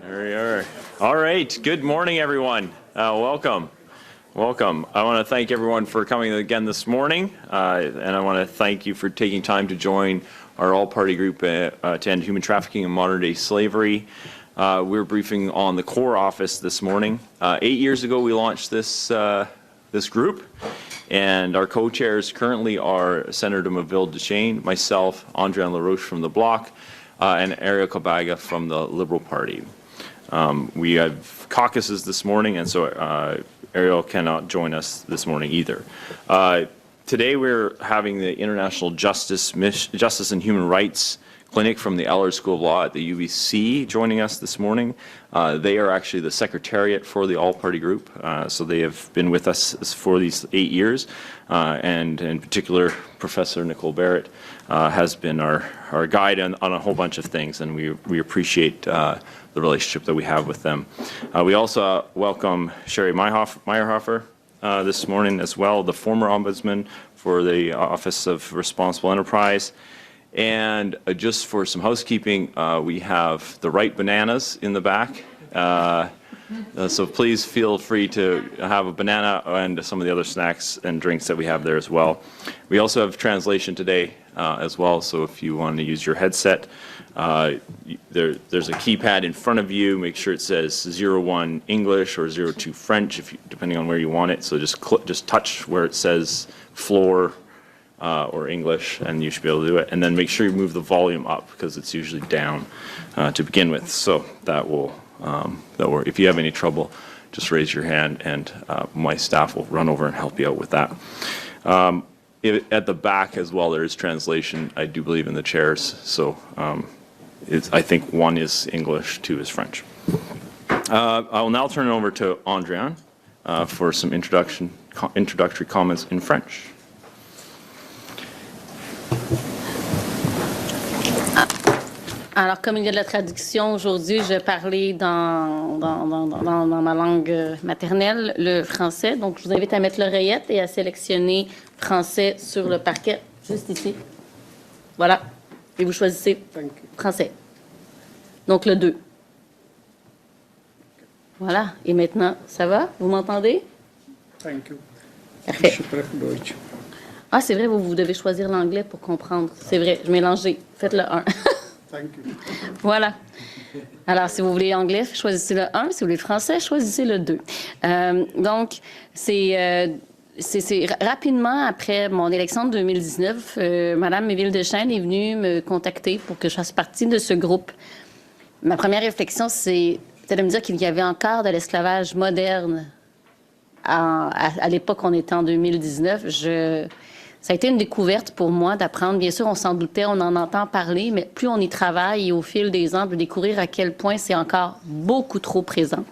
There we are. All right. Good morning, everyone. Welcome. Welcome. I want to thank everyone for coming again this morning, and I want to thank you for taking time to join our all-party group to end human trafficking and modern-day slavery. We're briefing on the core office this morning. 8 years ago, we launched this group, and our co-chairs currently are Senator Maville Duchesne, myself, Andréan LaRoche from the Bloc, and Ariel Kabaga from the Liberal Party. We have caucuses this morning, and so Ariel cannot join us this morning either. Today we're having the International Justice and Human Rights Clinic from the Allard School of Law at the UBC joining us this morning. They are actually the secretariat for the all-party group, so they have been with us for these 8 years, and in particular, Professor Nicole Barrett has been our guide on a whole bunch of things, and we appreciate the relationship that we have with them. We also welcome Sherry Meyerhofer this morning as well, the former ombudsman for the Office of Responsible Enterprise. And just for some housekeeping, we have the right bananas in the back. So please feel free to have a banana and some of the other snacks and drinks that we have there as well. We also have translation today as well, so if you want to use your headset, there's a keypad in front of you. Make sure it says 01 English or 02 French, depending on where you want it. So just touch where it says floor or English, and you should be able to do it. And then make sure you move the volume up, because it's usually down to begin with. So that will work. If you have any trouble, just raise your hand, and my staff will run over and help you out with that. At the back as well, there is translation, I do believe, in the chairs. So I think 1 is English, 2 is French. I will now turn it over to Andréan for some introductory comments in French. Alors, comme il y a de la traduction aujourd'hui, je vais parler dans ma langue maternelle, le français. Donc, je vous invite à mettre l'oreillette et à sélectionner français sur le parquet, juste ici. Voilà. Et vous choisissez français. Donc, le 2. Voilà. Et maintenant, ça va? Vous m'entendez? Thank you. Parfait. Je préfère Deutsch. Ah, c'est vrai, vous devez choisir l'anglais pour comprendre. C'est vrai, je mélangeais. Faites le 1. Thank you. Voilà. Alors, si vous voulez anglais, choisissez le 1. Si vous voulez français, choisissez le 2. Donc, c'est rapidement après mon élection de 2019, Mme Maville Duchesne est venue me contacter pour que je fasse partie de ce groupe. Ma première réflexion, c'était de me dire qu'il y avait encore de l'esclavage moderne. À l'époque, on était en 2019. Ça a été une découverte pour moi d'apprendre. Bien sûr, on s'en doutait, on en entend parler, mais plus on y travaille et au fil des ans, on peut découvrir à quel point c'est encore beaucoup trop présent.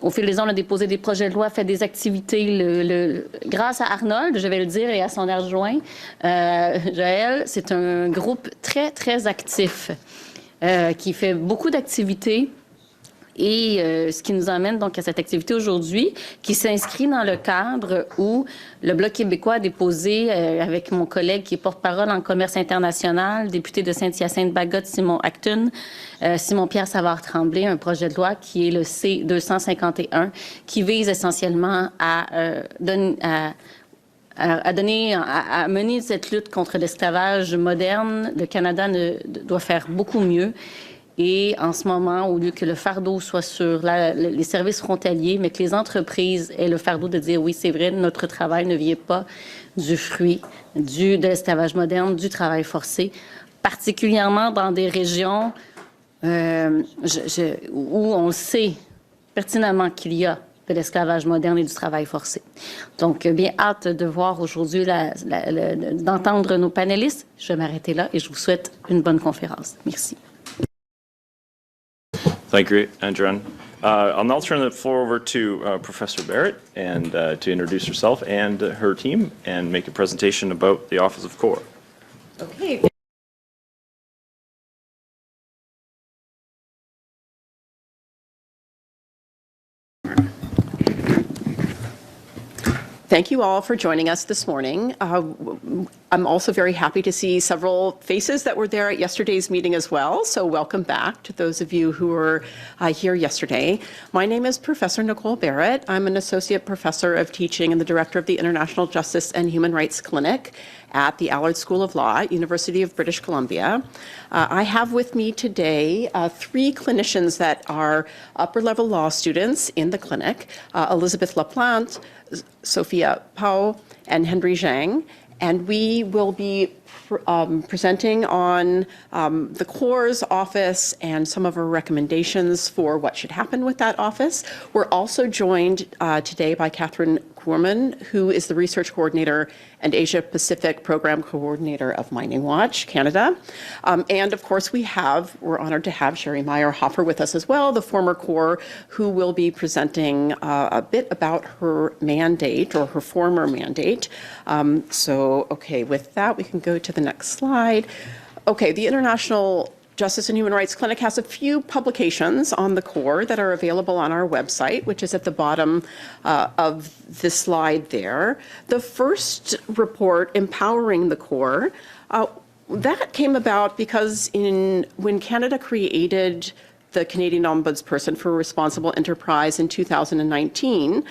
Au fil des ans, on a déposé des projets de loi, fait des activités. Grâce à Arnold, je vais le dire, et à son adjoint, Joël, c'est un groupe très, très actif qui fait beaucoup d'activités. Et ce qui nous amène donc à cette activité aujourd'hui, qui s'inscrit dans le cadre où le Bloc québécois a déposé, avec mon collègue qui est porte-parole en commerce international, député de Saint-Hyacinthe-Bagotte, Simon Acton, Simon-Pierre Savard-Tremblay, un projet de loi qui est le C-251, qui vise essentiellement à mener cette lutte contre l'esclavage moderne. Le Canada doit faire beaucoup mieux. Et en ce moment, au lieu que le fardeau soit sur les services frontaliers, mais que les entreprises aient le fardeau de dire oui, c'est vrai, notre travail ne vient pas du fruit de l'esclavage moderne, du travail forcé, particulièrement dans des régions où on sait pertinemment qu'il y a de l'esclavage moderne et du travail forcé. Donc, bien hâte de voir aujourd'hui, d'entendre nos panélistes. Je vais m'arrêter là et je vous souhaite une bonne conférence. Merci. Thank you, Andréan. I'll now turn the floor over to Professor Barrett and to introduce herself and her team and make a presentation about the Office of CORE. Okay. Thank you all for joining us this morning. I'm also very happy to see several faces that were there at yesterday's meeting as well. So welcome back to those of you who were here yesterday. My name is Professor Nicole Barrett. I'm an associate professor of teaching and the director of the International Justice and Human Rights Clinic at the Allard School of Law at University of British Columbia. I have with me today 3 clinicians that are upper-level law students in the clinic, Elizabeth LaPlante, Sophia Pau, and Henry Zhang. And we will be presenting on the Corps' office and some of our recommendations for what should happen with that office. We're also joined today by Catherine Corman, who is the research coordinator and Asia Pacific program coordinator of Mining Watch Canada. And of course, we're honored to have Sherry Meyer-Hoffer with us as well, the former Corps, who will be presenting a bit about her mandate or her former mandate. Okay, with that, we can go to the next slide. Okay, the International Justice and Human Rights Clinic has a few publications on the Corps that are available on our website, which is at the bottom of this slide there. The first report, Empowering the Corps, that came about because when Canada created the Canadian Ombudsperson for Responsible Enterprise in 2019,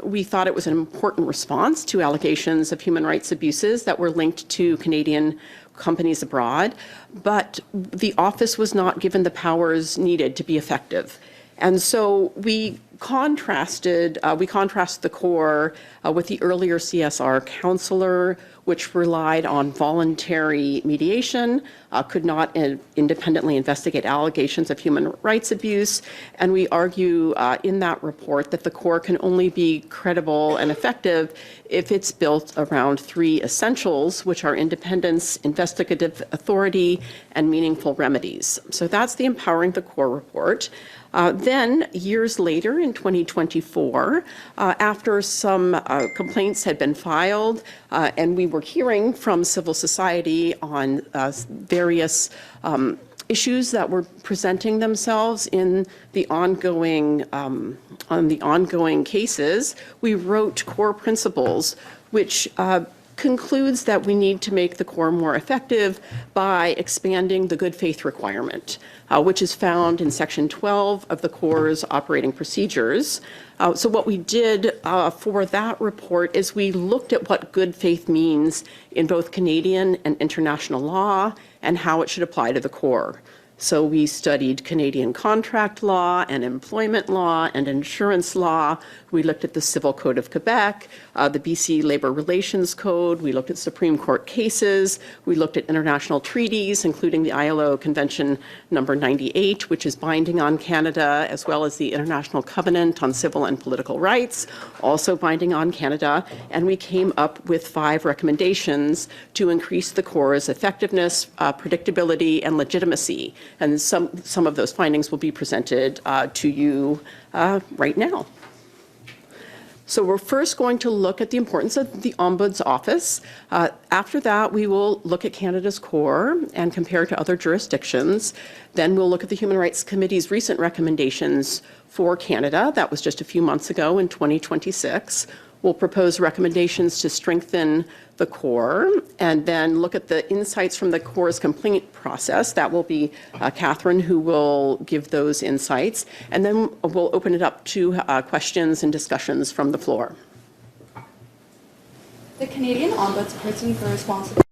we thought it was an important response to allegations of human rights abuses that were linked to Canadian companies abroad, but the office was not given the powers needed to be effective. And so we contrasted the Corps with the earlier CSR counselor, which relied on voluntary mediation, could not independently investigate allegations of human rights abuse. And we argue in that report that the Corps can only be credible and effective if it's built around 3 essentials, which are independence, investigative authority, and meaningful remedies. So that's the Empowering the Corps report. Then, years later, in 2024, after some complaints had been filed, and we were hearing from civil society on various issues that were presenting themselves in the ongoing cases, we wrote core principles, which concludes that we need to make the Corps more effective by expanding the good faith requirement, which is found in Section 12 of the Corps' operating procedures. So what we did for that report is we looked at what good faith means in both Canadian and international law and how it should apply to the Corps. So we studied Canadian contract law and employment law and insurance law. We looked at the Civil Code of Quebec, the BC Labor Relations Code. We looked at Supreme Court cases. We looked at international treaties, including the ILO Convention number 98, which is binding on Canada, as well as the International Covenant on Civil and Political Rights, also binding on Canada. And we came up with 5 recommendations to increase the Corps' effectiveness, predictability, and legitimacy. And some of those findings will be presented to you right now. So we're first going to look at the importance of the Ombuds Office. After that, we will look at Canada's Corps and compare to other jurisdictions. Then we'll look at the Human Rights Committee's recent recommendations for Canada. That was just a few months ago in 2026. We'll propose recommendations to strengthen the Corps and then look at the insights from the Corps' complaint process. That will be Catherine who will give those insights. And then we'll open it up to questions and discussions from the floor. The Canadian Ombudsperson for Responsible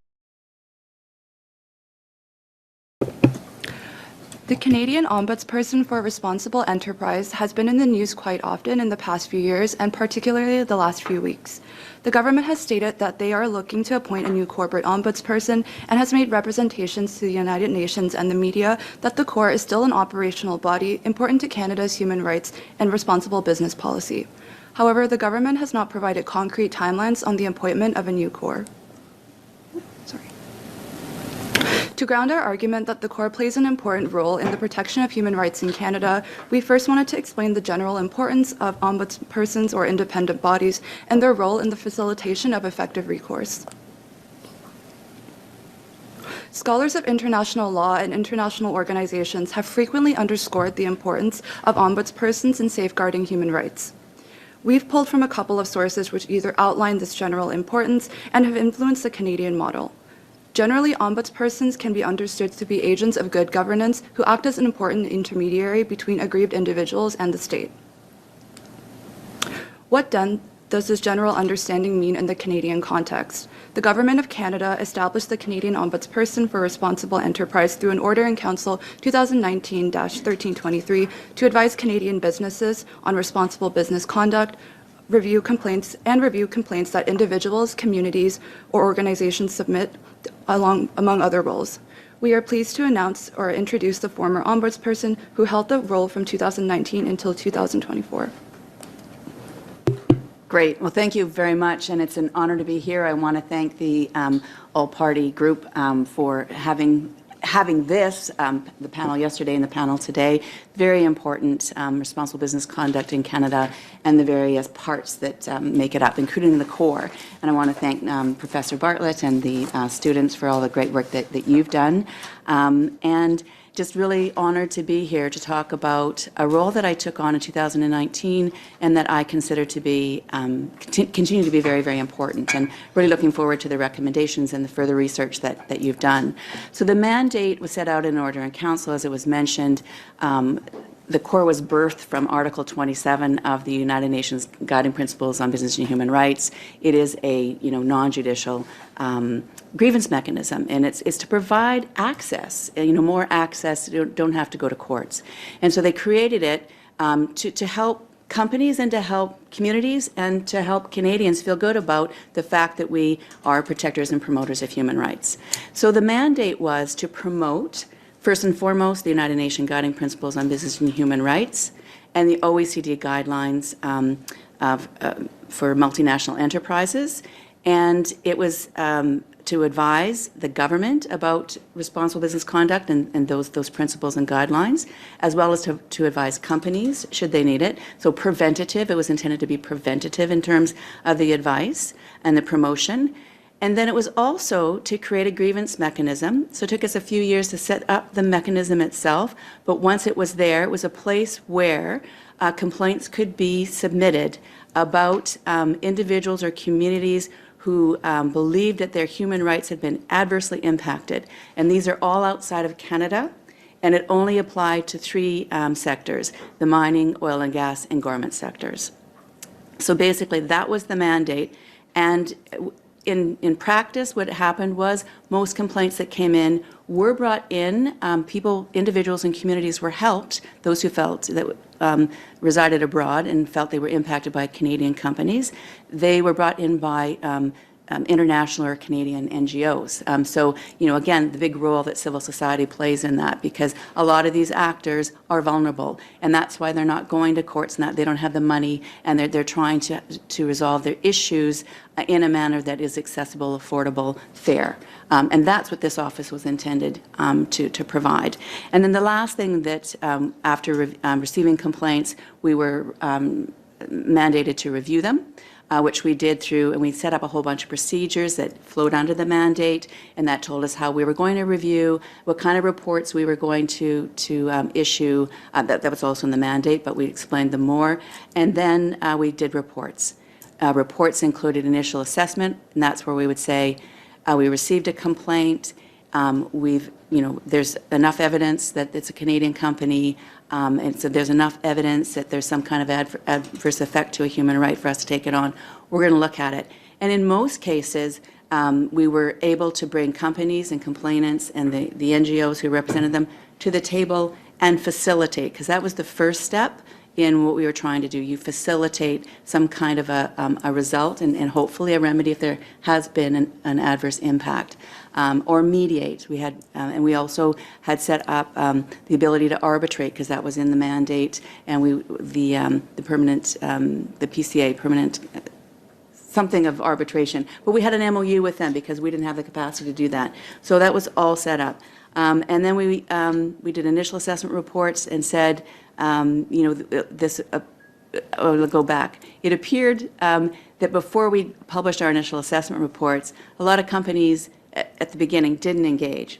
The Canadian Ombudsperson for Responsible Enterprise has been in the news quite often in the past few years, and particularly the last few weeks. The government has stated that they are looking to appoint a new corporate ombudsperson and has made representations to the United Nations and the media that the Corps is still an operational body important to Canada's human rights and responsible business policy. However, the government has not provided concrete timelines on the appointment of a new Corps. To ground our argument that the Corps plays an important role in the protection of human rights in Canada, we first wanted to explain the general importance of ombudspersons or independent bodies and their role in the facilitation of effective recourse. Scholars of international law and international organizations have frequently underscored the importance of ombudspersons in safeguarding human rights. We've pulled from a couple of sources which either outline this general importance and have influenced the Canadian model. Generally, ombudspersons can be understood to be agents of good governance who act as an important intermediary between aggrieved individuals and the state. What then does this general understanding mean in the Canadian context? The Government of Canada established the Canadian Ombudsperson for Responsible Enterprise through an Order in Council 2019-1323 to advise Canadian businesses on responsible business conduct, review complaints that individuals, communities, or organizations submit among other roles. We are pleased to announce or introduce the former Ombudsperson who held the role from 2019 until 2024. Great. Well, thank you very much, and it's an honor to be here. I want to thank the All-Party Group for having this, the panel yesterday and the panel today. Very important responsible business conduct in Canada and the various parts that make it up, including the core. And I want to thank Professor Bartlett and the students for all the great work that you've done. And just really honored to be here to talk about a role that I took on in 2019 and that I consider to be, continue to be very, very important, and really looking forward to the recommendations and the further research that you've done. So the mandate was set out in Order in Council, as it was mentioned. The core was birthed from Article 27 of the United Nations Guiding Principles on Business and Human Rights. It is a non-judicial grievance mechanism, and it's to provide access, more access. You don't have to go to courts. And so they created it to help companies and to help communities and to help Canadians feel good about the fact that we are protectors and promoters of human rights. So the mandate was to promote, first and foremost, the United Nations Guiding Principles on Business and Human Rights and the OECD guidelines for multinational enterprises. And it was to advise the government about responsible business conduct and those principles and guidelines, as well as to advise companies, should they need it. So preventative, it was intended to be preventative in terms of the advice and the promotion. And then it was also to create a grievance mechanism. So it took us a few years to set up the mechanism itself, but once it was there, it was a place where complaints could be submitted about individuals or communities who believed that their human rights had been adversely impacted. And these are all outside of Canada, and it only applied to three sectors: the mining, oil and gas, and garment sectors. So basically, that was the mandate. And in practice, what happened was most complaints that came in were brought in. Individuals and communities were helped, those who felt that resided abroad and felt they were impacted by Canadian companies. They were brought in by international or Canadian NGOs. So, again, the big role that civil society plays in that, because a lot of these actors are vulnerable, and that's why they're not going to courts, and that they don't have the money, and they're trying to resolve their issues in a manner that is accessible, affordable, fair. And that's what this office was intended to provide. And then the last thing that, after receiving complaints, we were mandated to review them. Which we did through, and we set up a whole bunch of procedures that flowed under the mandate, and that told us how we were going to review, what kind of reports we were going to issue. That was also in the mandate, but we explained them more. And then we did reports. Reports included initial assessment, and that's where we would say, we received a complaint, there's enough evidence that it's a Canadian company, and so there's enough evidence that there's some kind of adverse effect to a human right for us to take it on. We're going to look at it. And in most cases, we were able to bring companies and complainants and the NGOs who represented them to the table and facilitate, because that was the first step in what we were trying to do. You facilitate some kind of a result and hopefully a remedy if there has been an adverse impact, or mediate. We had, and we also had set up the ability to arbitrate, because that was in the mandate, and the permanent, the PCA, permanent something of arbitration. But we had an MOU with them because we didn't have the capacity to do that. So that was all set up. And then we did initial assessment reports and said, I'll go back. It appeared that before we published our initial assessment reports, a lot of companies at the beginning didn't engage.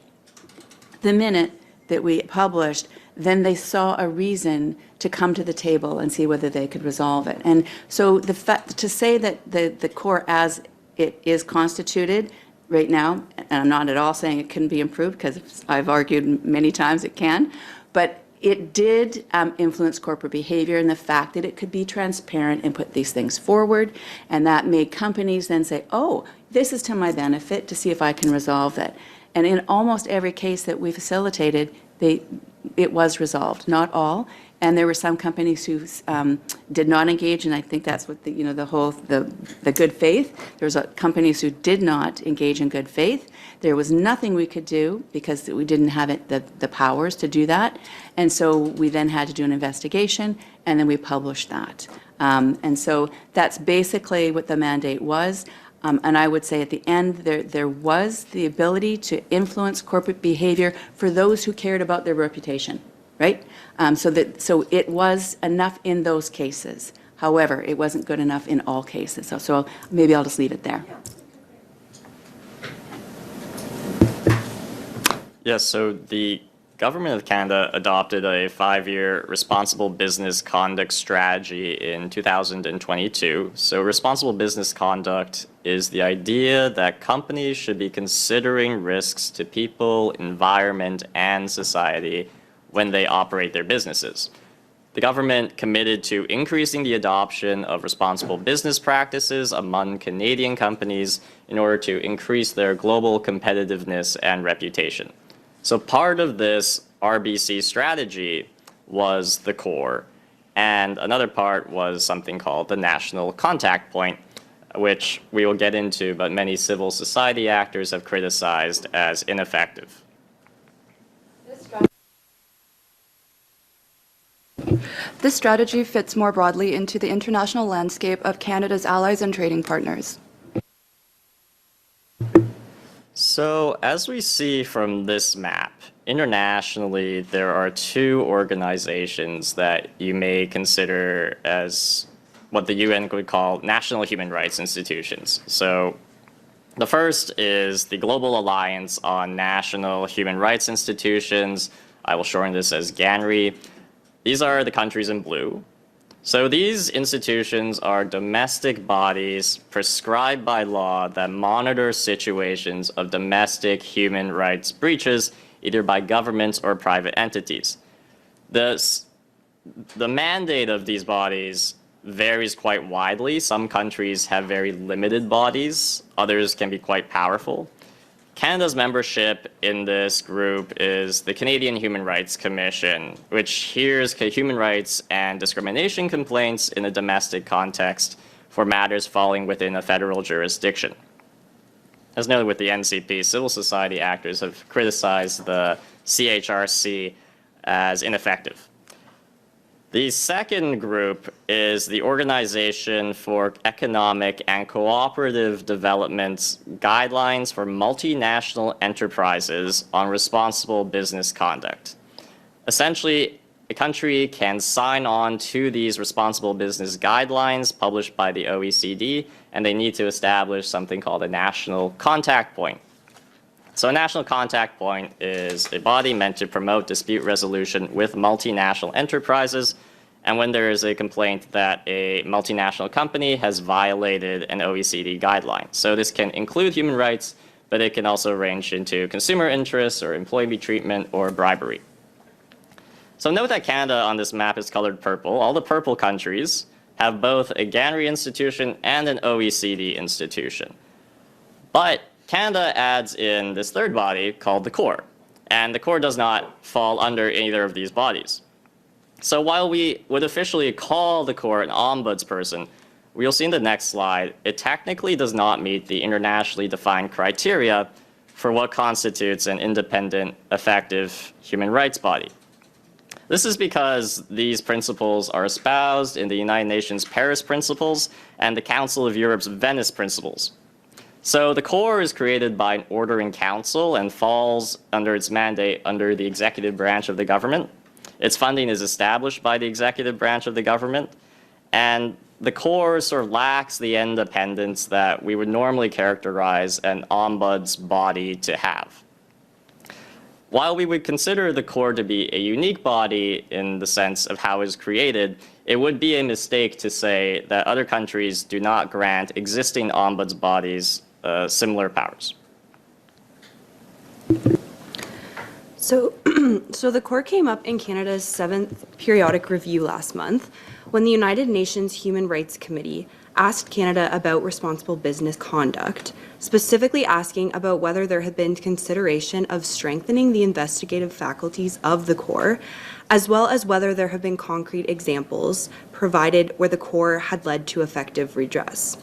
The minute that we published, then they saw a reason to come to the table and see whether they could resolve it. And so to say that the core as it is constituted right now, and I'm not at all saying it couldn't be improved, because I've argued many times it can, but it did influence corporate behavior in the fact that it could be transparent and put these things forward, and that made companies then say, oh, this is to my benefit, to see if I can resolve that. And in almost every case that we facilitated, it was resolved, not all. And there were some companies who did not engage, and I think that's what the good faith. There was companies who did not engage in good faith. There was nothing we could do because we didn't have the powers to do that. And so we then had to do an investigation, and then we published that. And so that's basically what the mandate was. And I would say at the end, there was the ability to influence corporate behavior for those who cared about their reputation, right? So it was enough in those cases. However, it wasn't good enough in all cases. So maybe I'll just leave it there. Yes, so the Government of Canada adopted a 5-year responsible business conduct strategy in 2022. So responsible business conduct is the idea that companies should be considering risks to people, environment, and society when they operate their businesses. The government committed to increasing the adoption of responsible business practices among Canadian companies in order to increase their global competitiveness and reputation. So part of this RBC strategy was the core, and another part was something called the national contact point, which we will get into, but many civil society actors have criticized as ineffective. This strategy fits more broadly into the international landscape of Canada's allies and trading partners. So as we see from this map, internationally there are 2 organizations that you may consider as what the UN would call national human rights institutions. So the first is the Global Alliance on National Human Rights Institutions. I will shorten this as GANRI. These are the countries in blue. So these institutions are domestic bodies prescribed by law that monitor situations of domestic human rights breaches, either by governments or private entities. The mandate of these bodies varies quite widely. Some countries have very limited bodies, others can be quite powerful. Canada's membership in this group is the Canadian Human Rights Commission, which hears human rights and discrimination complaints in a domestic context for matters falling within a federal jurisdiction. As noted with the NCP, civil society actors have criticized the CHRC as ineffective. The second group is the Organization for Economic and Cooperative Development's Guidelines for Multinational Enterprises on Responsible Business Conduct. Essentially, a country can sign on to these responsible business guidelines published by the OECD, and they need to establish something called a national contact point. So a national contact point is a body meant to promote dispute resolution with multinational enterprises, and when there is a complaint that a multinational company has violated an OECD guideline. So this can include human rights, but it can also range into consumer interests or employee treatment or bribery. So note that Canada on this map is colored purple. All the purple countries have both a GANRI institution and an OECD institution. But Canada adds in this third body called the core, and the core does not fall under either of these bodies. So while we would officially call the core an ombudsperson, we'll see in the next slide, it technically does not meet the internationally defined criteria for what constitutes an independent, effective human rights body. This is because these principles are espoused in the United Nations Paris Principles and the Council of Europe's Venice Principles. So the core is created by an ordering council and falls under its mandate under the executive branch of the government. Its funding is established by the executive branch of the government, and the core sort of lacks the independence that we would normally characterize an ombuds body to have. While we would consider the Court to be a unique body in the sense of how it was created, it would be a mistake to say that other countries do not grant existing ombuds bodies similar powers. So the court came up in Canada's 7th periodic review last month when the United Nations Human Rights Committee asked Canada about responsible business conduct, specifically asking about whether there had been consideration of strengthening the investigative faculties of the Corps, as well as whether there have been concrete examples provided where the Corps had led to effective redress.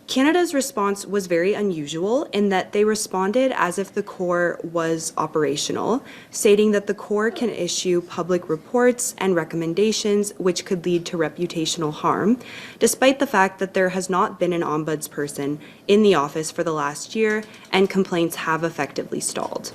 Canada's response was very unusual in that they responded as if the Corps was operational, stating that the Corps can issue public reports and recommendations which could lead to reputational harm, despite the fact that there has not been an ombudsperson in the office for the last year and complaints have effectively stalled.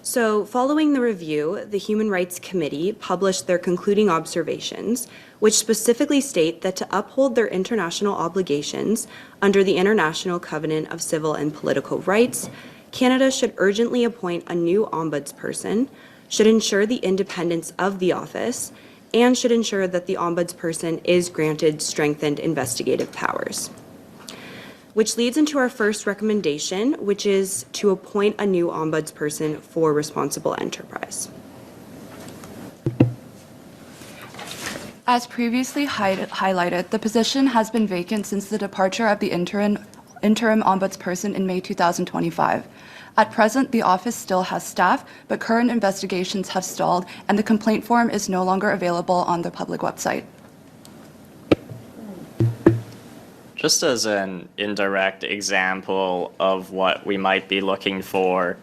So, following the review, the Human Rights Committee published their concluding observations, which specifically state that to uphold their international obligations under the International Covenant of Civil and Political Rights, Canada should urgently appoint a new ombudsperson, should ensure the independence of the office, and should ensure that the ombudsperson is granted strengthened investigative powers. Which leads into our first recommendation, which is to appoint a new ombudsperson for responsible enterprise. As previously highlighted, the position has been vacant since the departure of the interim ombudsperson in May 2025. At present, the office still has staff, but current investigations have stalled, and the complaint form is no longer available on the public website. Just as an indirect example of what we might be looking for,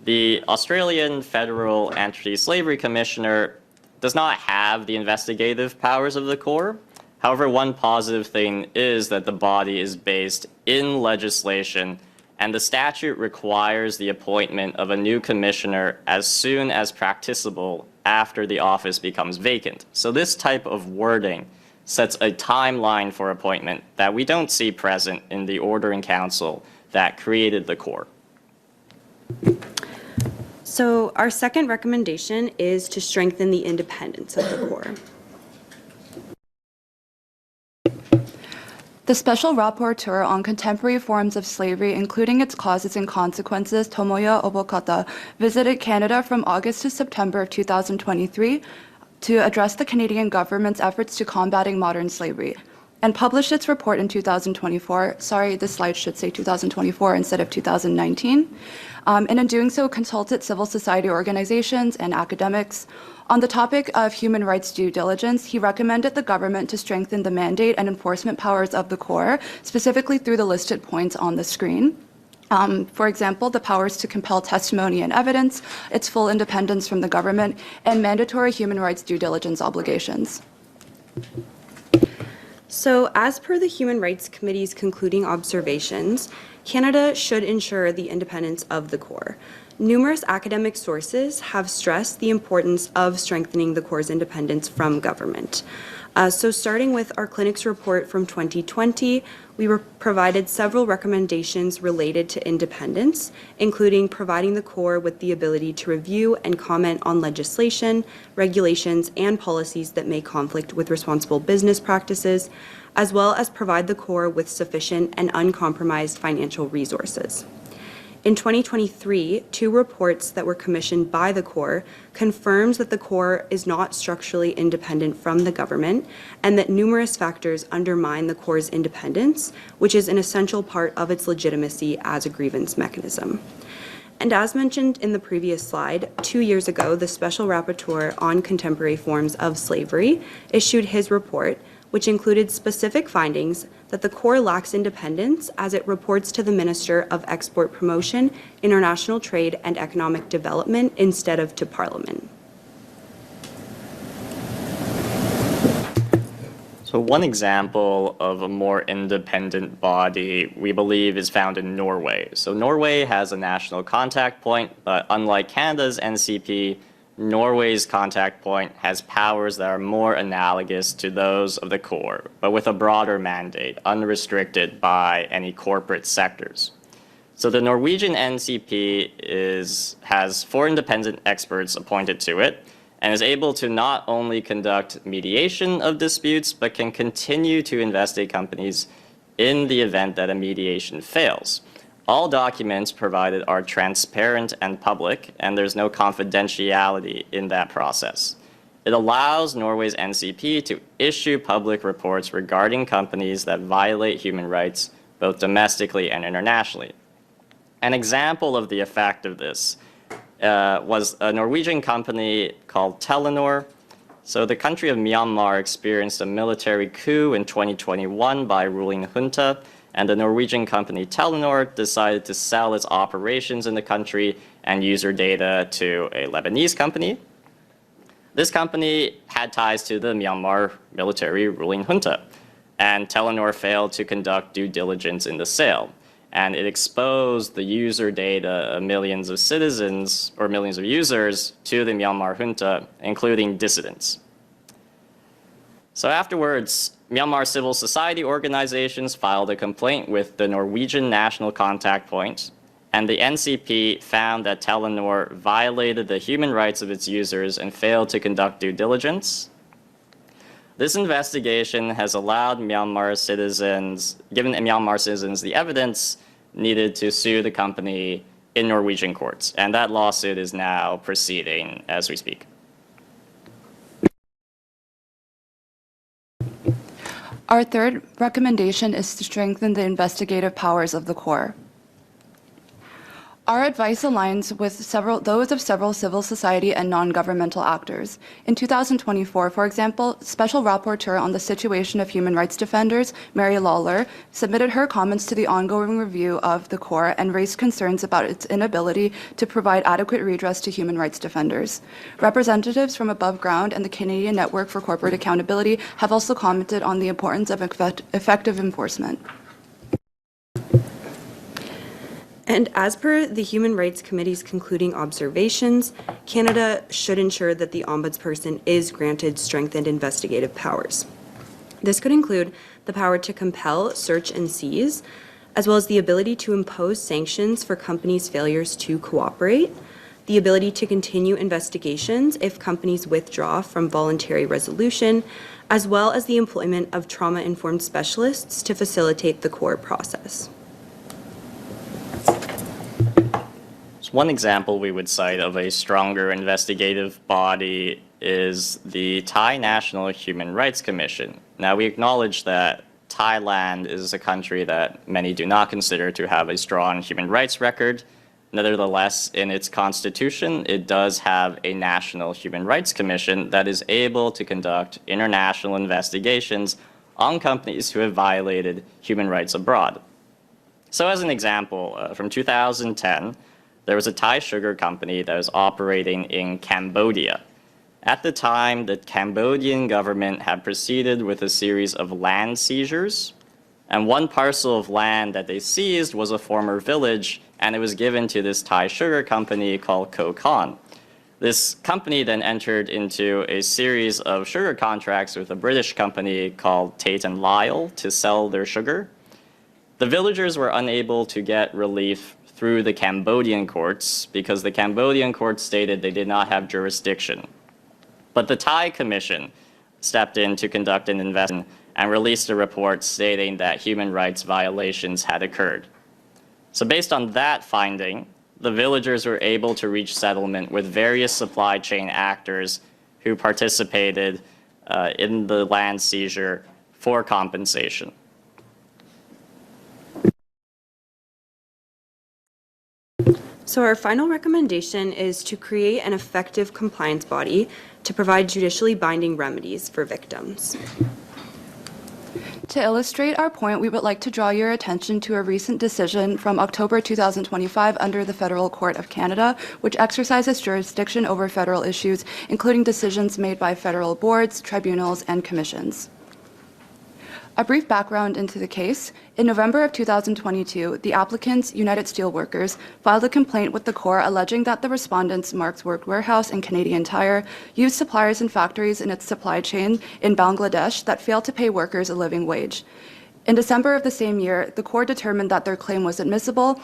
the Australian Federal Anti-Slavery Commissioner does not have the investigative powers of the Corps. However, one positive thing is that the body is based in legislation, and the statute requires the appointment of a new commissioner as soon as practicable after the office becomes vacant. So this type of wording sets a timeline for appointment that we don't see present in the Order in Council that created the Corps. So our second recommendation is to strengthen the independence of the Corps. The Special Rapporteur on Contemporary Forms of Slavery, including its causes and consequences, Tomoya Obokata, visited Canada from August to September of 2023 to address the Canadian government's efforts to combating modern slavery, and published its report in 2024. Sorry, this slide should say 2024 instead of 2019. And in doing so, consulted civil society organizations and academics. On the topic of human rights due diligence, he recommended the government to strengthen the mandate and enforcement powers of the Corps, specifically through the listed points on the screen. For example, the powers to compel testimony and evidence, its full independence from the government, and mandatory human rights due diligence obligations. So, as per the Human Rights Committee's concluding observations, Canada should ensure the independence of the Corps. Numerous academic sources have stressed the importance of strengthening the Corps' independence from government. So starting with our clinic's report from 2020, we provided several recommendations related to independence, including providing the Corps with the ability to review and comment on legislation, regulations, and policies that may conflict with responsible business practices, as well as provide the Corps with sufficient and uncompromised financial resources. In 2023, two reports that were commissioned by the Corps confirms that the Corps is not structurally independent from the government and that numerous factors undermine the Corps' independence, which is an essential part of its legitimacy as a grievance mechanism. And as mentioned in the previous slide, 2 years ago, the Special Rapporteur on Contemporary Forms of Slavery issued his report, which included specific findings that the Corps lacks independence as it reports to the Minister of Export Promotion, International Trade and Economic Development instead of to Parliament. So one example of a more independent body we believe is found in Norway. So Norway has a national contact point, but unlike Canada's NCP, Norway's contact point has powers that are more analogous to those of the Corps, but with a broader mandate, unrestricted by any corporate sectors. So the Norwegian NCP has 4 independent experts appointed to it and is able to not only conduct mediation of disputes, but can continue to investigate companies in the event that a mediation fails. All documents provided are transparent and public, and there's no confidentiality in that process. It allows Norway's NCP to issue public reports regarding companies that violate human rights, both domestically and internationally. An example of the effect of this was a Norwegian company called Telenor. So the country of Myanmar experienced a military coup in 2021 by a ruling junta, and the Norwegian company Telenor decided to sell its operations in the country and user data to a Lebanese company. This company had ties to the Myanmar military ruling junta, and Telenor failed to conduct due diligence in the sale. And it exposed the user data of millions of citizens or millions of users to the Myanmar junta, including dissidents. So afterwards, Myanmar civil society organizations filed a complaint with the Norwegian National Contact Point, and the NCP found that Telenor violated the human rights of its users and failed to conduct due diligence. This investigation has allowed given Myanmar citizens the evidence needed to sue the company in Norwegian courts, and that lawsuit is now proceeding as we speak. Our third recommendation is to strengthen the investigative powers of the Corps. Our advice aligns with those of several civil society and non-governmental actors. In 2024, for example, Special Rapporteur on the Situation of Human Rights Defenders, Mary Lawler, submitted her comments to the ongoing review of the Corps and raised concerns about its inability to provide adequate redress to human rights defenders. Representatives from Above Ground and the Canadian Network for Corporate Accountability have also commented on the importance of effective enforcement. And as per the Human Rights Committee's concluding observations, Canada should ensure that the ombudsperson is granted strengthened investigative powers. This could include the power to compel, search, and seize, as well as the ability to impose sanctions for companies' failures to cooperate, the ability to continue investigations if companies withdraw from voluntary resolution, as well as the employment of trauma-informed specialists to facilitate the core process. One example we would cite of a stronger investigative body is the Thai National Human Rights Commission. Now, we acknowledge that Thailand is a country that many do not consider to have a strong human rights record. Nevertheless, in its constitution, it does have a National Human Rights Commission that is able to conduct international investigations on companies who have violated human rights abroad. So as an example, from 2010, there was a Thai sugar company that was operating in Cambodia. At the time, the Cambodian government had proceeded with a series of land seizures, and one parcel of land that they seized was a former village, and it was given to this Thai sugar company called Kokon. This company then entered into a series of sugar contracts with a British company called Tate & Lyle to sell their sugar. The villagers were unable to get relief through the Cambodian courts because the Cambodian courts stated they did not have jurisdiction. But the Thai Commission stepped in to conduct an investigation and released a report stating that human rights violations had occurred. So based on that finding, the villagers were able to reach settlement with various supply chain actors who participated in the land seizure for compensation. So our final recommendation is to create an effective compliance body to provide judicially binding remedies for victims. To illustrate our point, we would like to draw your attention to a recent decision from October 2025 under the Federal Court of Canada, which exercises jurisdiction over federal issues, including decisions made by federal boards, tribunals, and commissions. A brief background into the case. In November of 2022, the applicants, United Steelworkers, filed a complaint with the Corps alleging that the respondents, Mark's Work Warehouse and Canadian Tire, used suppliers and factories in its supply chain in Bangladesh that failed to pay workers a living wage. In December of the same year, the Corps determined that their claim was admissible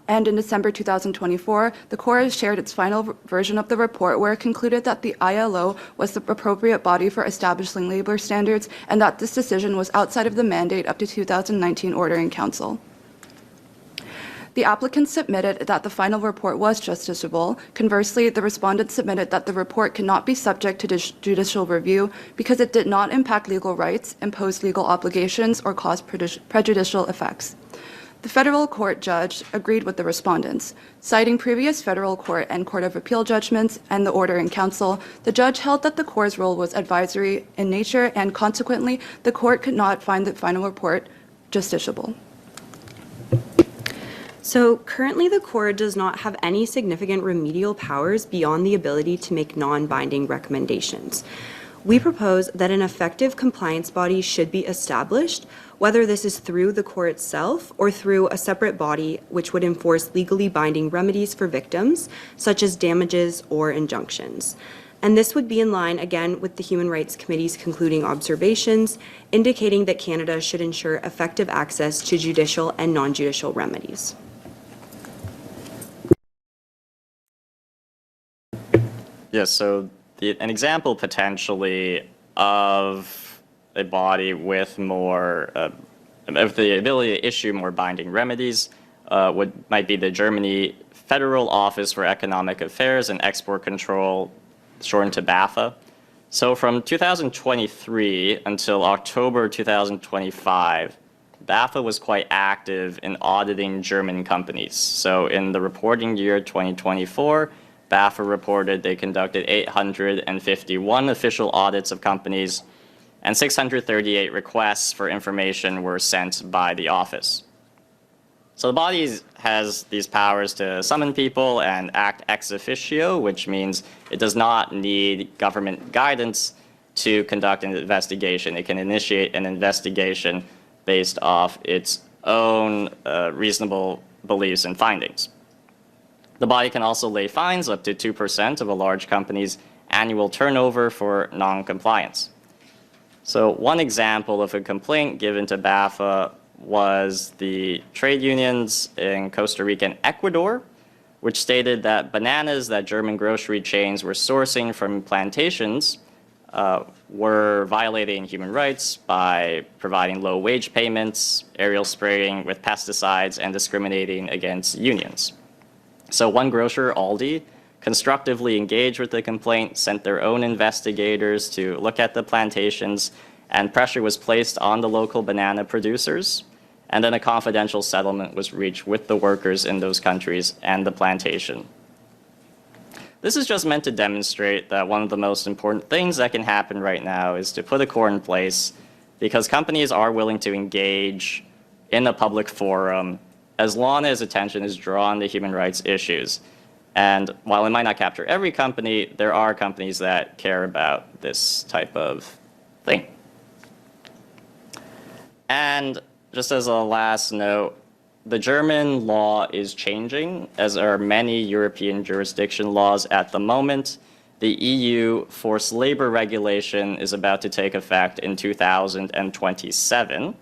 And in December 2024, the Corps shared its final version of the report where it concluded that the ILO was the appropriate body for establishing labor standards and that this decision was outside of the mandate of the 2019 Order in Council. The applicant submitted that the final report was justiciable. Conversely, the respondent submitted that the report cannot be subject to judicial review because it did not impact legal rights, impose legal obligations, or cause prejudicial effects. The federal court judge agreed with the respondents. Citing previous federal court and court of appeal judgments and the order in council, the judge held that the court's role was advisory in nature and consequently, the court could not find the final report justiciable. So currently, the Corps does not have any significant remedial powers beyond the ability to make non-binding recommendations. We propose that an effective compliance body should be established, whether this is through the Corps itself or through a separate body which would enforce legally binding remedies for victims, such as damages or injunctions. And this would be in line, again, with the Human Rights Committee's concluding observations, indicating that Canada should ensure effective access to judicial and non-judicial remedies. Yes, so an example potentially of a body with more, of the ability to issue more binding remedies might be the Germany Federal Office for Economic Affairs and Export Control, shortened to BAFA. So from 2023 until October 2025, BAFA was quite active in auditing German companies. So in the reporting year 2024, BAFA reported they conducted 851 official audits of companies, and 638 requests for information were sent by the office. So the body has these powers to summon people and act ex officio, which means it does not need government guidance to conduct an investigation. It can initiate an investigation based off its own reasonable beliefs and findings. The body can also lay fines up to 2% of a large company's annual turnover for non-compliance. So one example of a complaint given to BAFA was the trade unions in Costa Rica and Ecuador, which stated that bananas that German grocery chains were sourcing from plantations were violating human rights by providing low wage payments, aerial spraying with pesticides, and discriminating against unions. So one grocer, Aldi, constructively engaged with the complaint, sent their own investigators to look at the plantations, and pressure was placed on the local banana producers. And then a confidential settlement was reached with the workers in those countries and the plantation. This is just meant to demonstrate that one of the most important things that can happen right now is to put a core in place, because companies are willing to engage in a public forum as long as attention is drawn to human rights issues. And while it might not capture every company, there are companies that care about this type of thing. And just as a last note, the German law is changing, as are many European jurisdiction laws at the moment. The EU forced labor regulation is about to take effect in 2027.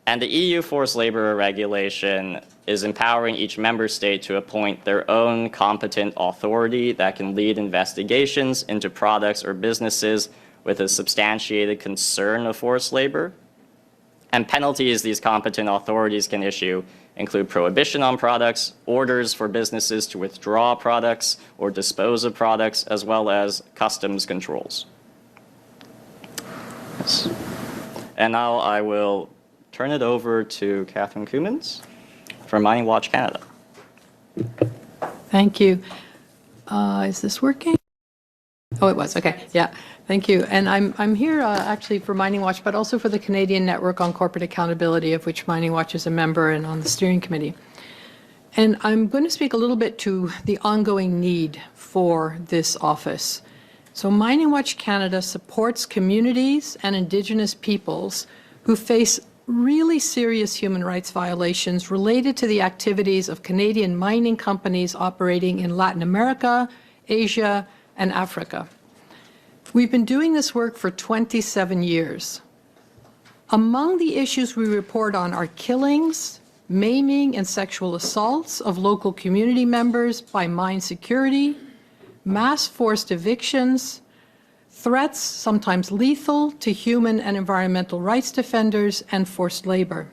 And the EU forced labor regulation is empowering each member state to appoint their own competent authority that can lead investigations into products or businesses with a substantiated concern of forced labor. And penalties these competent authorities can issue include prohibition on products, orders for businesses to withdraw products or dispose of products, as well as customs controls. Yes. And now I will turn it over to Catherine Coumans from Mining Watch Canada. Thank you. Is this working? Oh, it was. Okay. Yeah. Thank you. And I'm here actually for Mining Watch, but also for the Canadian Network on Corporate Accountability, of which Mining Watch is a member and on the steering committee. And I'm going to speak a little bit to the ongoing need for this office. So Mining Watch Canada supports communities and Indigenous peoples who face really serious human rights violations related to the activities of Canadian mining companies operating in Latin America, Asia, and Africa. We've been doing this work for 27 years. Among the issues we report on are killings, maiming and sexual assaults of local community members by mine security, mass forced evictions, threats, sometimes lethal, to human and environmental rights defenders, and forced labor.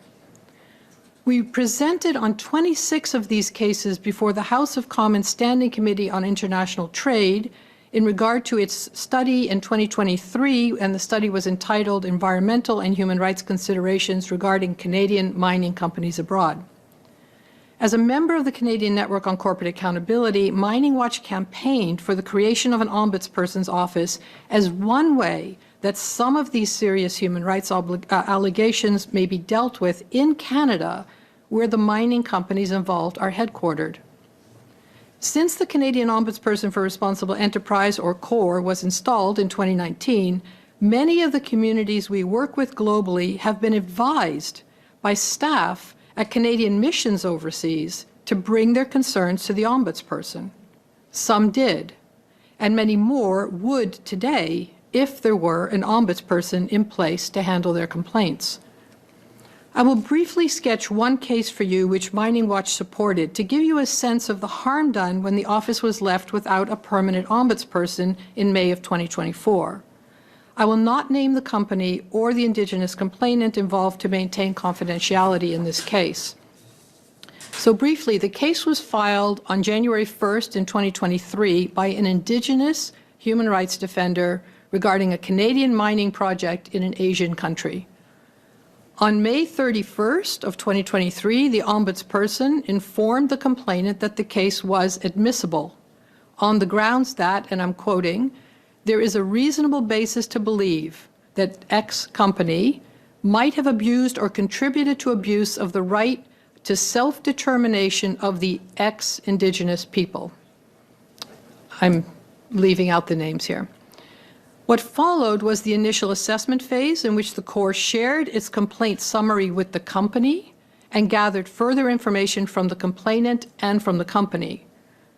We presented on 26 of these cases before the House of Commons Standing Committee on International Trade in regard to its study in 2023, and the study was entitled Environmental and Human Rights Considerations Regarding Canadian Mining Companies Abroad. As a member of the Canadian Network on Corporate Accountability, Mining Watch campaigned for the creation of an ombudsperson's office as one way that some of these serious human rights allegations may be dealt with in Canada, where the mining companies involved are headquartered. Since the Canadian Ombudsperson for Responsible Enterprise, or CORE, was installed in 2019, many of the communities we work with globally have been advised by staff at Canadian missions overseas to bring their concerns to the Ombudsperson. Some did, and many more would today if there were an ombudsperson in place to handle their complaints. I will briefly sketch one case for you which Mining Watch supported to give you a sense of the harm done when the office was left without a permanent ombudsperson in May of 2024. I will not name the company or the Indigenous complainant involved to maintain confidentiality in this case. So briefly, the case was filed on January 1st in 2023 by an Indigenous human rights defender regarding a Canadian mining project in an Asian country. On May 31st of 2023, the ombudsperson informed the complainant that the case was admissible on the grounds that, and I'm quoting, there is a reasonable basis to believe that X company might have abused or contributed to abuse of the right to self-determination of the X Indigenous people. I'm leaving out the names here. What followed was the initial assessment phase in which the CORE shared its complaint summary with the company and gathered further information from the complainant and from the company.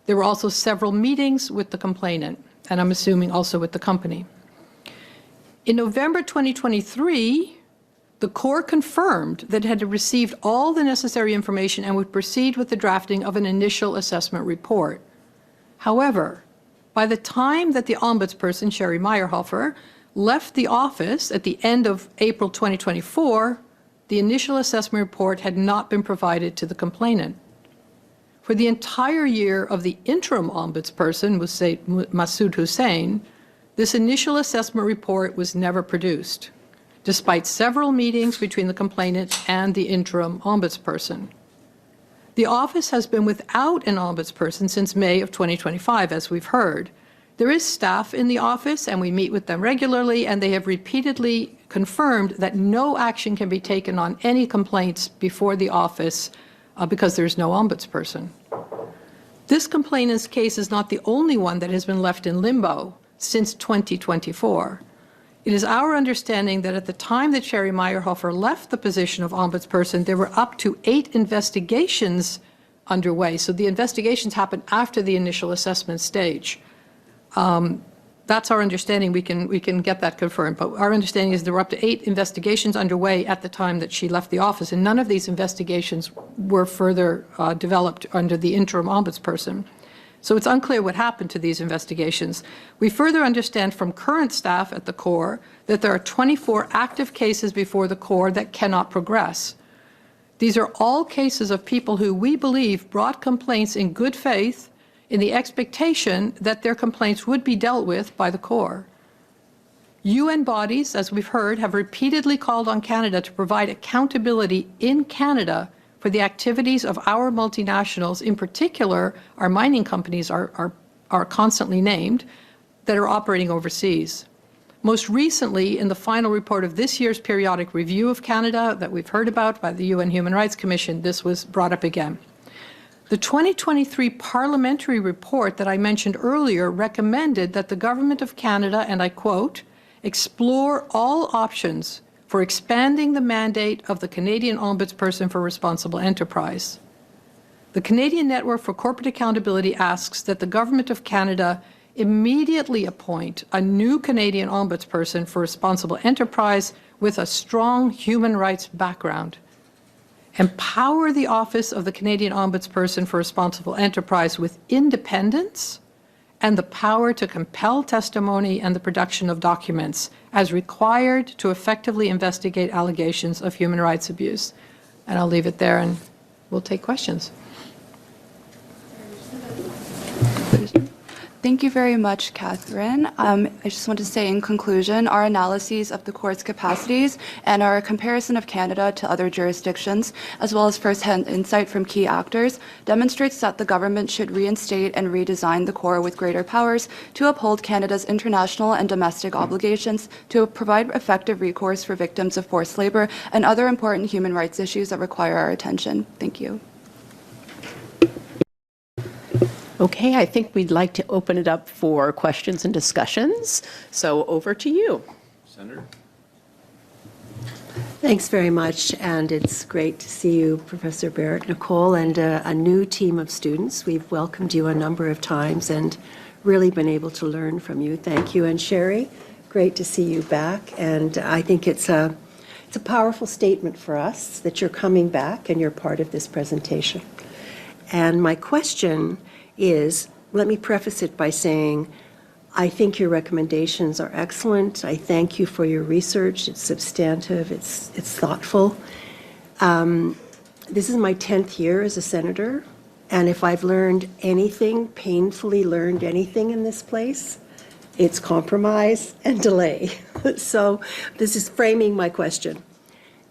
There were also several meetings with the complainant, and I'm assuming also with the company. In November 2023, the CORE confirmed that it had received all the necessary information and would proceed with the drafting of an initial assessment report. However, by the time that the ombudsperson, Sherry Meyerhofer, left the office at the end of April 2024, the initial assessment report had not been provided to the complainant. For the entire year of the interim ombudsperson, Masood Hussain, this initial assessment report was never produced, despite several meetings between the complainant and the interim ombudsperson. The office has been without an ombudsperson since May of 2025, as we've heard. There is staff in the office, and we meet with them regularly, and they have repeatedly confirmed that no action can be taken on any complaints before the office because there's no ombudsperson. This complainant's case is not the only one that has been left in limbo since 2024. It is our understanding that at the time that Sherry Meyerhofer left the position of ombudsperson, there were up to 8 investigations underway. So the investigations happened after the initial assessment stage. That's our understanding. We can get that confirmed. But our understanding is there were up to 8 investigations underway at the time that she left the office, and none of these investigations were further developed under the interim ombudsperson. So it's unclear what happened to these investigations. We further understand from current staff at the CORE that there are 24 active cases before the CORE that cannot progress. These are all cases of people who we believe brought complaints in good faith in the expectation that their complaints would be dealt with by the CORE. UN bodies, as we've heard, have repeatedly called on Canada to provide accountability in Canada for the activities of our multinationals, in particular, our mining companies are constantly named, that are operating overseas. Most recently, in the final report of this year's periodic review of Canada that we've heard about by the UN Human Rights Commission, this was brought up again. The 2023 parliamentary report that I mentioned earlier recommended that the Government of Canada, and I quote, explore all options for expanding the mandate of the Canadian Ombudsperson for Responsible Enterprise. The Canadian Network for Corporate Accountability asks that the Government of Canada immediately appoint a new Canadian Ombudsperson for Responsible Enterprise with a strong human rights background. empower the Office of the Canadian Ombudsperson for Responsible Enterprise with independence and the power to compel testimony and the production of documents as required to effectively investigate allegations of human rights abuse. And I'll leave it there and we'll take questions. Thank you very much, Catherine. I just want to say in conclusion, our analyses of the court's capacities and our comparison of Canada to other jurisdictions, as well as first-hand insight from key actors, demonstrates that the government should reinstate and redesign the core with greater powers to uphold Canada's international and domestic obligations to provide effective recourse for victims of forced labor and other important human rights issues that require our attention. Thank you. Okay, I think we'd like to open it up for questions and discussions. So over to you. Senator? Thanks very much, and it's great to see you, Professor Barrett, Nicole, and a new team of students. We've welcomed you a number of times and really been able to learn from you. Thank you. And Sherry, great to see you back, and I think it's a powerful statement for us that you're coming back and you're part of this presentation. And my question is, let me preface it by saying, I think your recommendations are excellent. I thank you for your research. It's substantive. It's thoughtful. This is my 10th year as a senator, and if I've learned anything, painfully learned anything in this place, it's compromise and delay. So this is framing my question.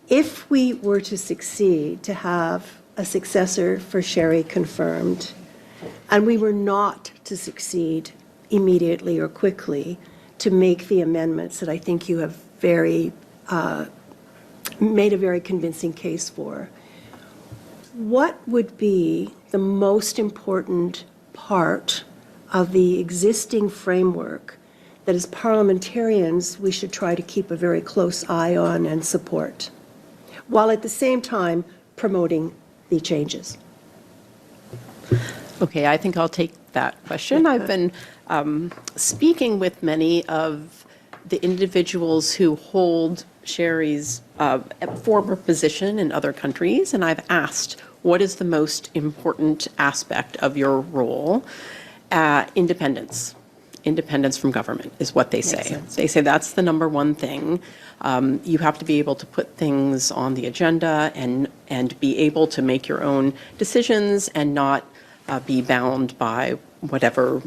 If we were to succeed to have a successor for Sherry confirmed, and we were not to succeed immediately or quickly to make the amendments that I think you have made a very convincing case for, what would be the most important part of the existing framework that as parliamentarians we should try to keep a very close eye on and support, while at the same time promoting the changes? Okay, I think I'll take that question. I've been speaking with many of the individuals who hold Sherry's former position in other countries, and I've asked, what is the most important aspect of your role? Independence. Independence from government is what they say. They say that's the number one thing. You have to be able to put things on the agenda and be able to make your own decisions and not be bound by whatever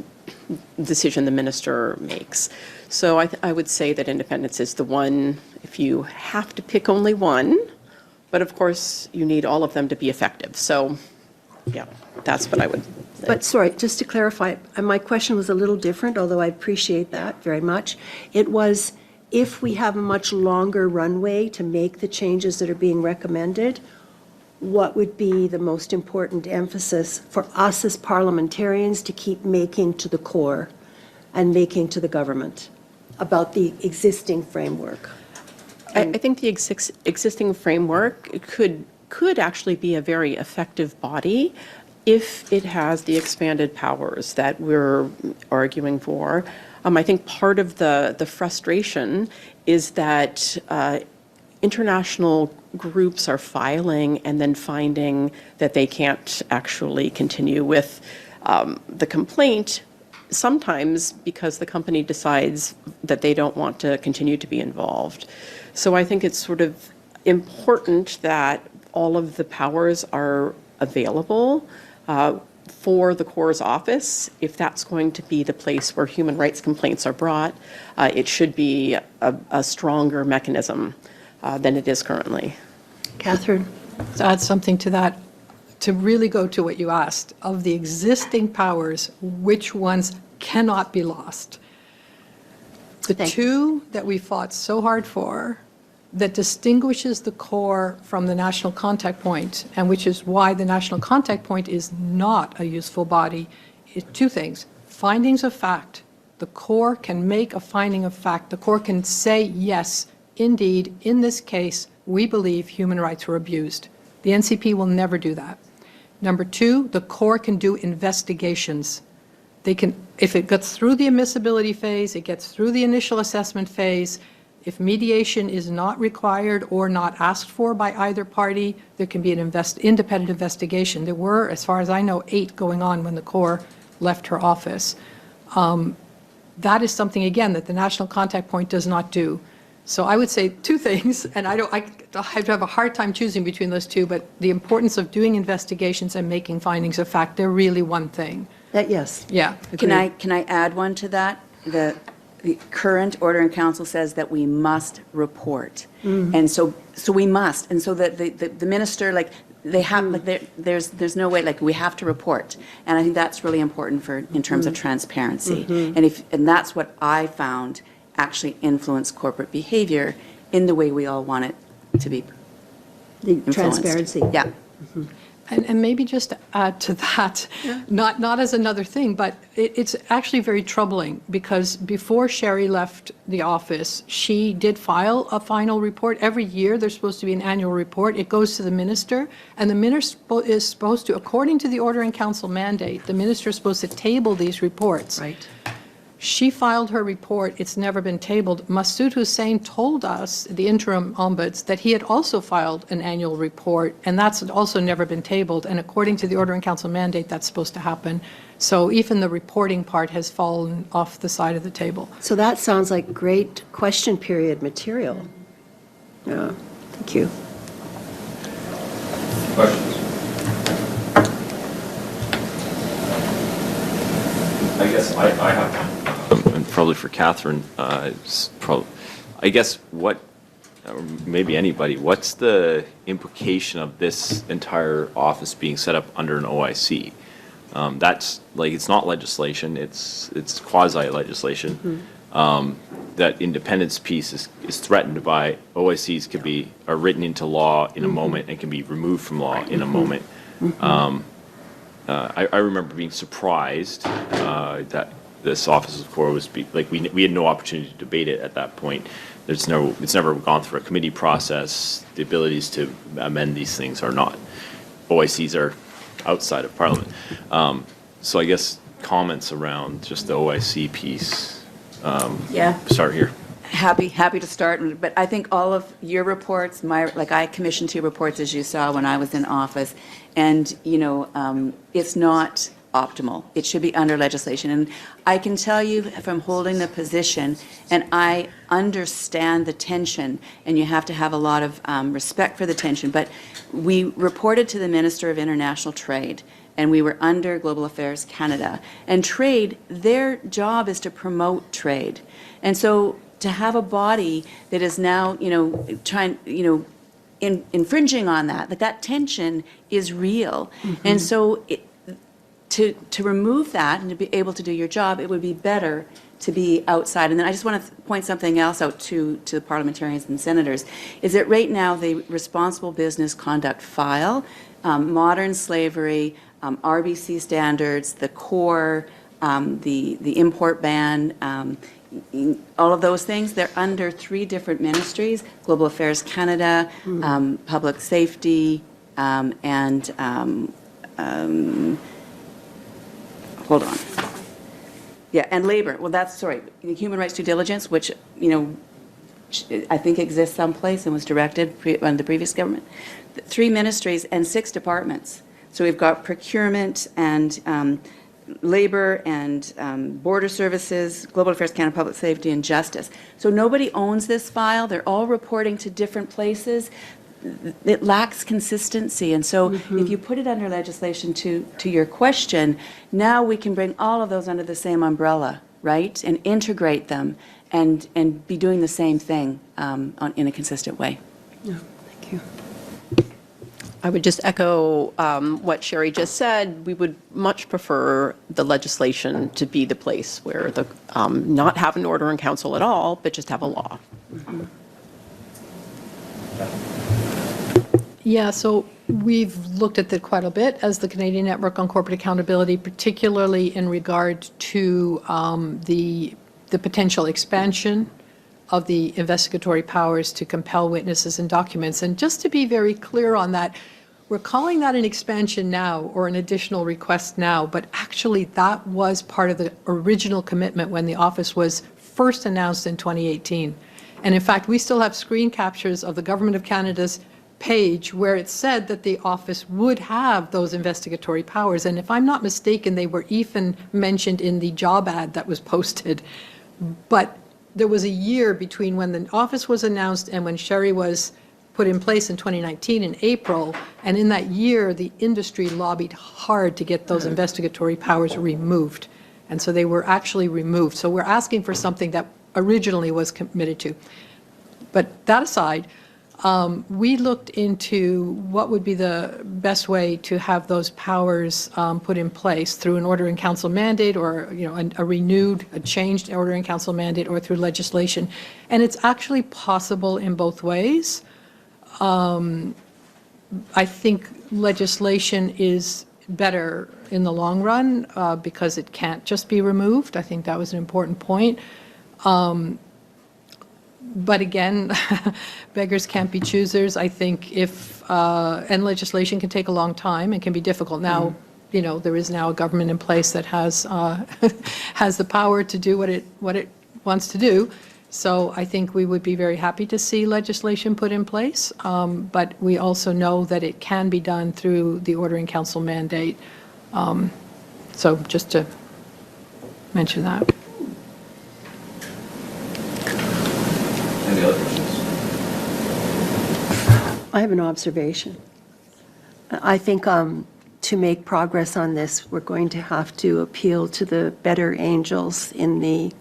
decision the minister makes. So I would say that independence is the one, if you have to pick only one, but of course you need all of them to be effective. So yeah, that's what I would say. But sorry, just to clarify, my question was a little different, although I appreciate that very much. It was, if we have a much longer runway to make the changes that are being recommended, what would be the most important emphasis for us as parliamentarians to keep making to the core and making to the government about the existing framework? I think the existing framework could actually be a very effective body if it has the expanded powers that we're arguing for. I think part of the frustration is that international groups are filing and then finding that they can't actually continue with the complaint, sometimes because the company decides that they don't want to continue to be involved. So I think it's sort of important that all of the powers are available for the Corps' office. If that's going to be the place where human rights complaints are brought, it should be a stronger mechanism than it is currently. Catherine? To add something to that, to really go to what you asked, of the existing powers, which ones cannot be lost? The two that we fought so hard for, that distinguishes the core from the national contact point, and which is why the national contact point is not a useful body, is two things. Findings of fact. The core can make a finding of fact. The core can say, yes, indeed, in this case, we believe human rights were abused. The NCP will never do that. Number two, the core can do investigations. They can, if it gets through the admissibility phase, it gets through the initial assessment phase, If mediation is not required or not asked for by either party, there can be an independent investigation. There were, as far as I know, 8 going on when the Corps left her office. That is something, again, that the National Contact Point does not do. So I would say 2 things, and I have a hard time choosing between those 2, but the importance of doing investigations and making findings of fact, they're really one thing. Yes. Yeah. Can I add one to that? The current order in council says that we must report. And so we must. And so that the minister, like, they have, like, there's no way, like, we have to report. And I think that's really important in terms of transparency. And that's what I found actually influence corporate behavior in the way we all want it to be influenced. Transparency. Yeah. And maybe just to add to that, not as another thing, but it's actually very troubling because before Sherry left the office, she did file a final report. Every year there's supposed to be an annual report. It goes to the minister, and the minister is supposed to, according to the order in council mandate, the minister is supposed to table these reports. Right. She filed her report. It's never been tabled. Masood Hussain told us, the interim ombuds, that he had also filed an annual report, and that's also never been tabled. And according to the order in council mandate, that's supposed to happen. So even the reporting part has fallen off the side of the table. So that sounds like great question period material. Yeah, thank you. Questions? I guess I have, and probably for Catherine, I guess or maybe anybody, what's the implication of this entire office being set up under an OIC? That's, like, it's not legislation, it's quasi-legislation. That independence piece is threatened by OICs are written into law in a moment and can be removed from law in a moment. I remember being surprised that this Office of Core was we had no opportunity to debate it at that point. It's never gone through a committee process. The abilities to amend these things are not. OICs are outside of Parliament. So I guess comments around just the OIC piece. Start here. Happy to start, but I think all of your reports, I commissioned 2 reports, as you saw, when I was in office, and, it's not optimal. It should be under legislation. And I can tell you from holding the position, and I understand the tension, and you have to have a lot of respect for the tension, but we reported to the Minister of International Trade, and we were under Global Affairs Canada. And trade, their job is to promote trade. And so to have a body that is now, infringing on that, that tension is real. And so to remove that and to be able to do your job, it would be better to be outside. And then I just want to point something else out to the parliamentarians and senators, is that right now the Responsible Business Conduct File, modern slavery, RBC standards, the core, the import ban, all of those things, they're under 3 different ministries: Global Affairs Canada, Public Safety, and hold on. Yeah, and labor. Well, human rights due diligence, which, I think exists someplace and was directed under the previous government. 3 ministries and 6 departments. So we've got procurement and labor and border services, Global Affairs Canada, Public Safety, and justice. So nobody owns this file. They're all reporting to different places. It lacks consistency. And so if you put it under legislation, to your question, now we can bring all of those under the same umbrella, right? And integrate them and be doing the same thing in a consistent way. Yeah, thank you. I would just echo what Sherry just said. We would much prefer the legislation to be the place where not have an order in council at all, but just have a law. Yeah, so we've looked at that quite a bit as the Canadian Network on Corporate Accountability, particularly in regard to the potential expansion of the investigatory powers to compel witnesses and documents. And just to be very clear on that, we're calling that an expansion now or an additional request now, but actually that was part of the original commitment when the office was first announced in 2018. And in fact, we still have screen captures of the Government of Canada's page where it said that the office would have those investigatory powers. And if I'm not mistaken, they were even mentioned in the job ad that was posted. But there was a year between when the office was announced and when Sherry was put in place in 2019 in April. And in that year, the industry lobbied hard to get those investigatory powers removed. And so they were actually removed. So we're asking for something that originally was committed to. But that aside, we looked into what would be the best way to have those powers put in place through an order in council mandate or, a changed order in council mandate or through legislation. And it's actually possible in both ways. I think legislation is better in the long run because it can't just be removed. I think that was an important point. But again, beggars can't be choosers. I think and legislation can take a long time and can be difficult. Now, there is now a government in place that has has the power to do what it wants to do. So I think we would be very happy to see legislation put in place. But we also know that it can be done through the order in council mandate. So just to mention that. Any other questions? I have an observation. I think to make progress on this, we're going to have to appeal to the better angels in the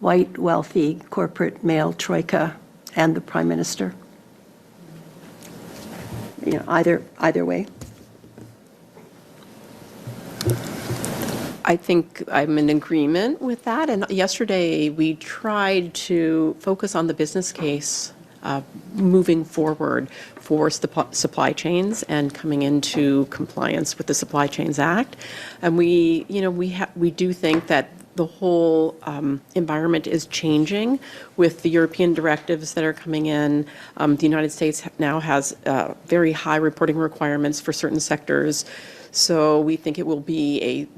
white, wealthy, corporate male troika and the Prime Minister. Either way. I think I'm in agreement with that. And yesterday, we tried to focus on the business case moving forward for supply chains and coming into compliance with the Supply Chains Act. And we do think that the whole environment is changing with the European directives that are coming in. The United States now has very high reporting requirements for certain sectors. So we think it will be a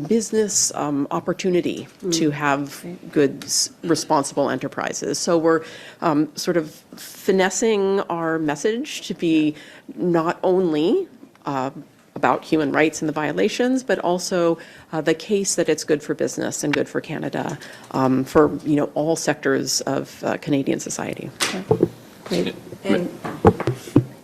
business opportunity to have good, responsible enterprises. So we're sort of finessing our message to be not only about human rights and the violations, but also the case that it's good for business and good for Canada, for all sectors of Canadian society. Great.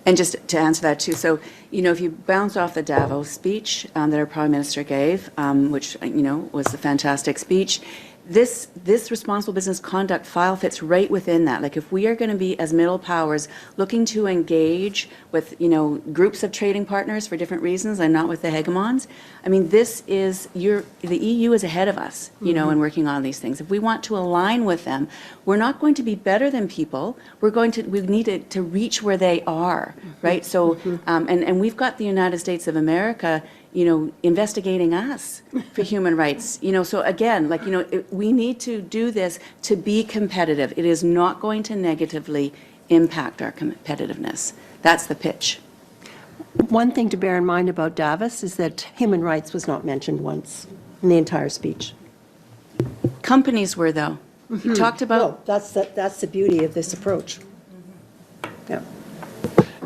And just to answer that too, so, if you bounce off the Davos speech that our Prime Minister gave, which, was a fantastic speech, this responsible business conduct file fits right within that. Like, if we are going to be, as middle powers, looking to engage with, groups of trading partners for different reasons and not with the hegemons, I mean, the EU is ahead of us, in working on these things. If we want to align with them, we're not going to be better than people. We need to reach where they are, right? So, and we've got the United States of America, investigating us for human rights. So again, we need to do this to be competitive. It is not going to negatively impact our competitiveness. That's the pitch. One thing to bear in mind about Davos is that human rights was not mentioned once in the entire speech. Companies were, though. He talked about... No, that's the beauty of this approach. Yeah.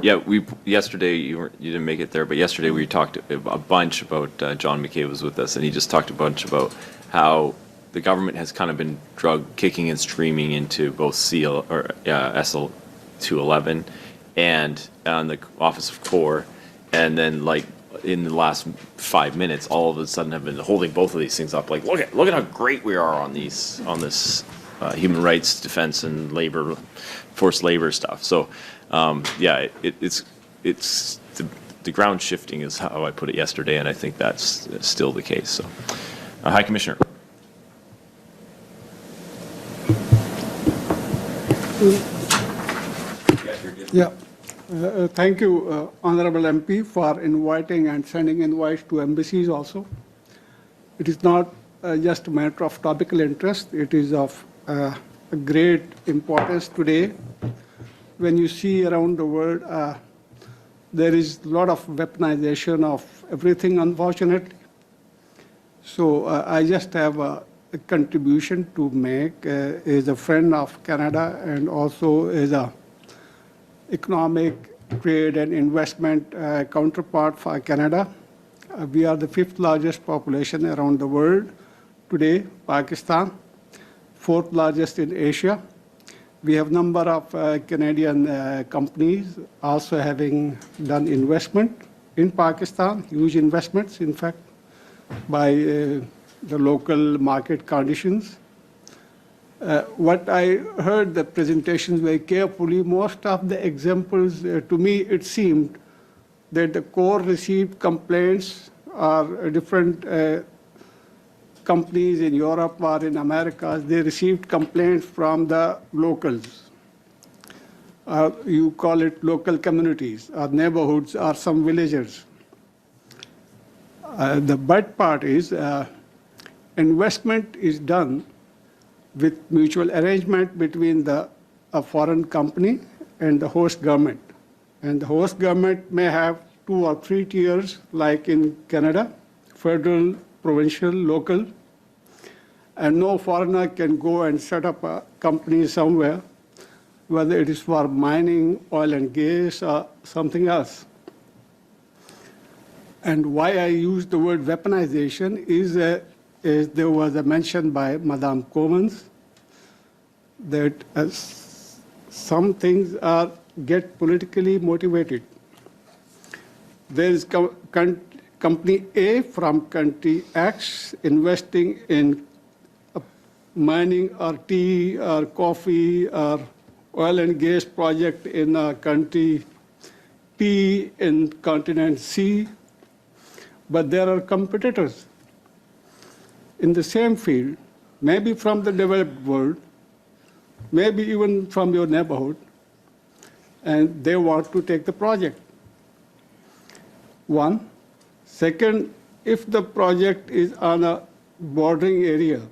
Yeah, yesterday, you didn't make it there, but yesterday we talked a bunch about, John McKay was with us, and he just talked a bunch about how the government has kind of been kicking and streaming into both SL 211 and on the Office of Core, and then in the last 5 minutes, all of a sudden have been holding both of these things up, like look at how great we are on this human rights defense and forced labor stuff. So. It's the ground shifting is how I put it yesterday, and I think that's still the case. So, High Commissioner. Yeah. Thank you, Honorable MP, for inviting and sending invites to embassies also. It is not just a matter of topical interest. It is of a great importance today. When you see around the world, there is a lot of weaponization of everything, unfortunately. So I just have contribution to make, is a friend of Canada and also is a economic trade and investment counterpart for Canada. We are the 5th largest population around the world today, Pakistan, 4th largest in Asia. We have number of Canadian companies also having done investment in Pakistan, huge investments, in fact, by the local market conditions. What I heard the presentations very carefully, most of the examples, to me, it seemed that the core received complaints or different companies in Europe or in America, they received complaints from the locals. You call it local communities or neighborhoods or some villagers. The bad part is investment is done with mutual arrangement between a foreign company and the host government. And the host government may have 2 or 3 tiers, like in Canada, federal, provincial, local, and no foreigner can go and set up a company somewhere, whether it is for mining, oil and gas, or something else. And why I use the word weaponization is there was a mention by Madame Comans that some things get politically motivated. There is company A from country X investing in mining or tea or coffee or oil and gas project in a country P in continent C, but there are competitors in the same field, maybe from the developed world, maybe even from your neighborhood, and they want to take the project. One. Second, if the project is on a bordering area,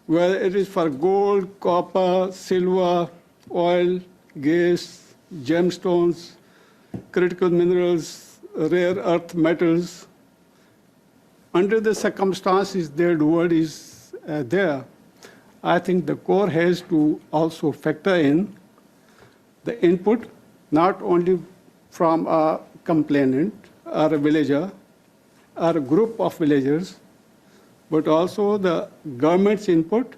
whether it is for gold, copper, silver, oil, gas, gemstones, critical minerals, rare earth metals, under the circumstances that word is there, I think the core has to also factor in the input, not only from a complainant or a villager or a group of villagers, but also the government's input.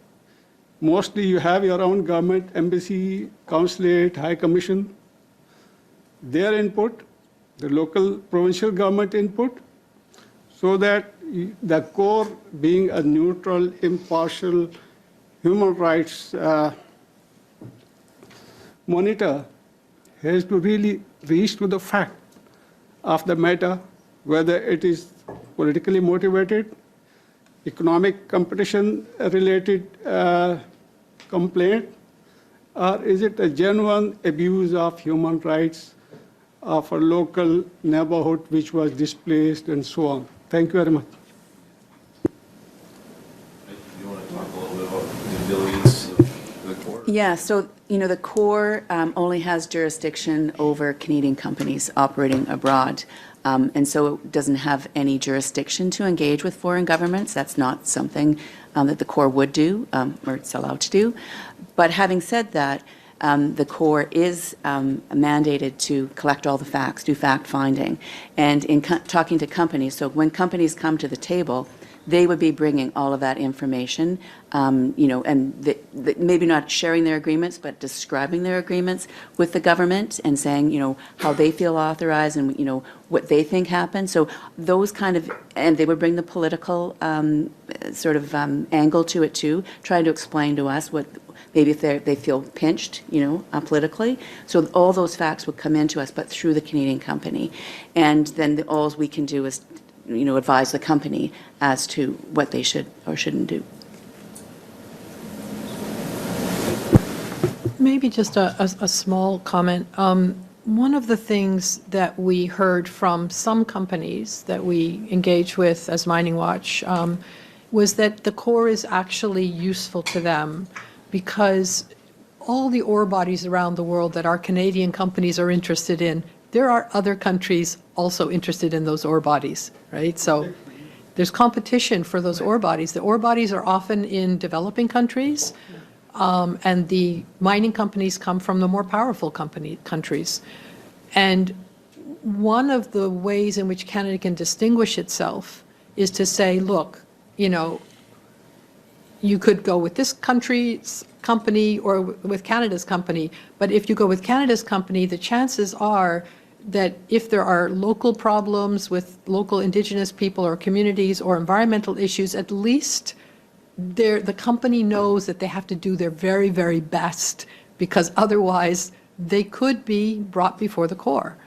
Mostly you have your own government, embassy, consulate, high commission, their input, the local provincial government input, so that the core being a neutral, impartial human rights monitor has to really reach to the fact of the matter, whether it is politically motivated, economic competition related complaint, or is it a genuine abuse of human rights of a local neighborhood which was displaced and so on. Thank you very much. You want to talk a little bit about the abilities of the court? Yeah, so, the Corps only has jurisdiction over Canadian companies operating abroad. And so it doesn't have any jurisdiction to engage with foreign governments. That's not something that the Corps would do or it's allowed to do. But having said that, the Corps is mandated to collect all the facts, do fact-finding. And in talking to companies, so when companies come to the table, they would be bringing all of that information, and maybe not sharing their agreements, but describing their agreements with the government and saying, how they feel authorized and, what they think happened. So those and they would bring the political angle to it too, trying to explain to us what, maybe if they feel pinched, politically. So all those facts would come into us, but through the Canadian company. And then all we can do is advise the company as to what they should or shouldn't do. Maybe just a small comment. One of the things that we heard from some companies that we engage with as Mining Watch was that the Corps is actually useful to them because all the ore bodies around the world that our Canadian companies are interested in, there are other countries also interested in those ore bodies, right? So there's competition for those ore bodies. The ore bodies are often in developing countries, and the mining companies come from the more powerful countries. And one of the ways in which Canada can distinguish itself is to say, look, you know, you could go with this country's company or with Canada's company, but if you go with Canada's company, the chances are that if there are local problems with local Indigenous people or communities or environmental issues, at least the company knows that they have to do their very, very best, because otherwise they could be brought before the Corps.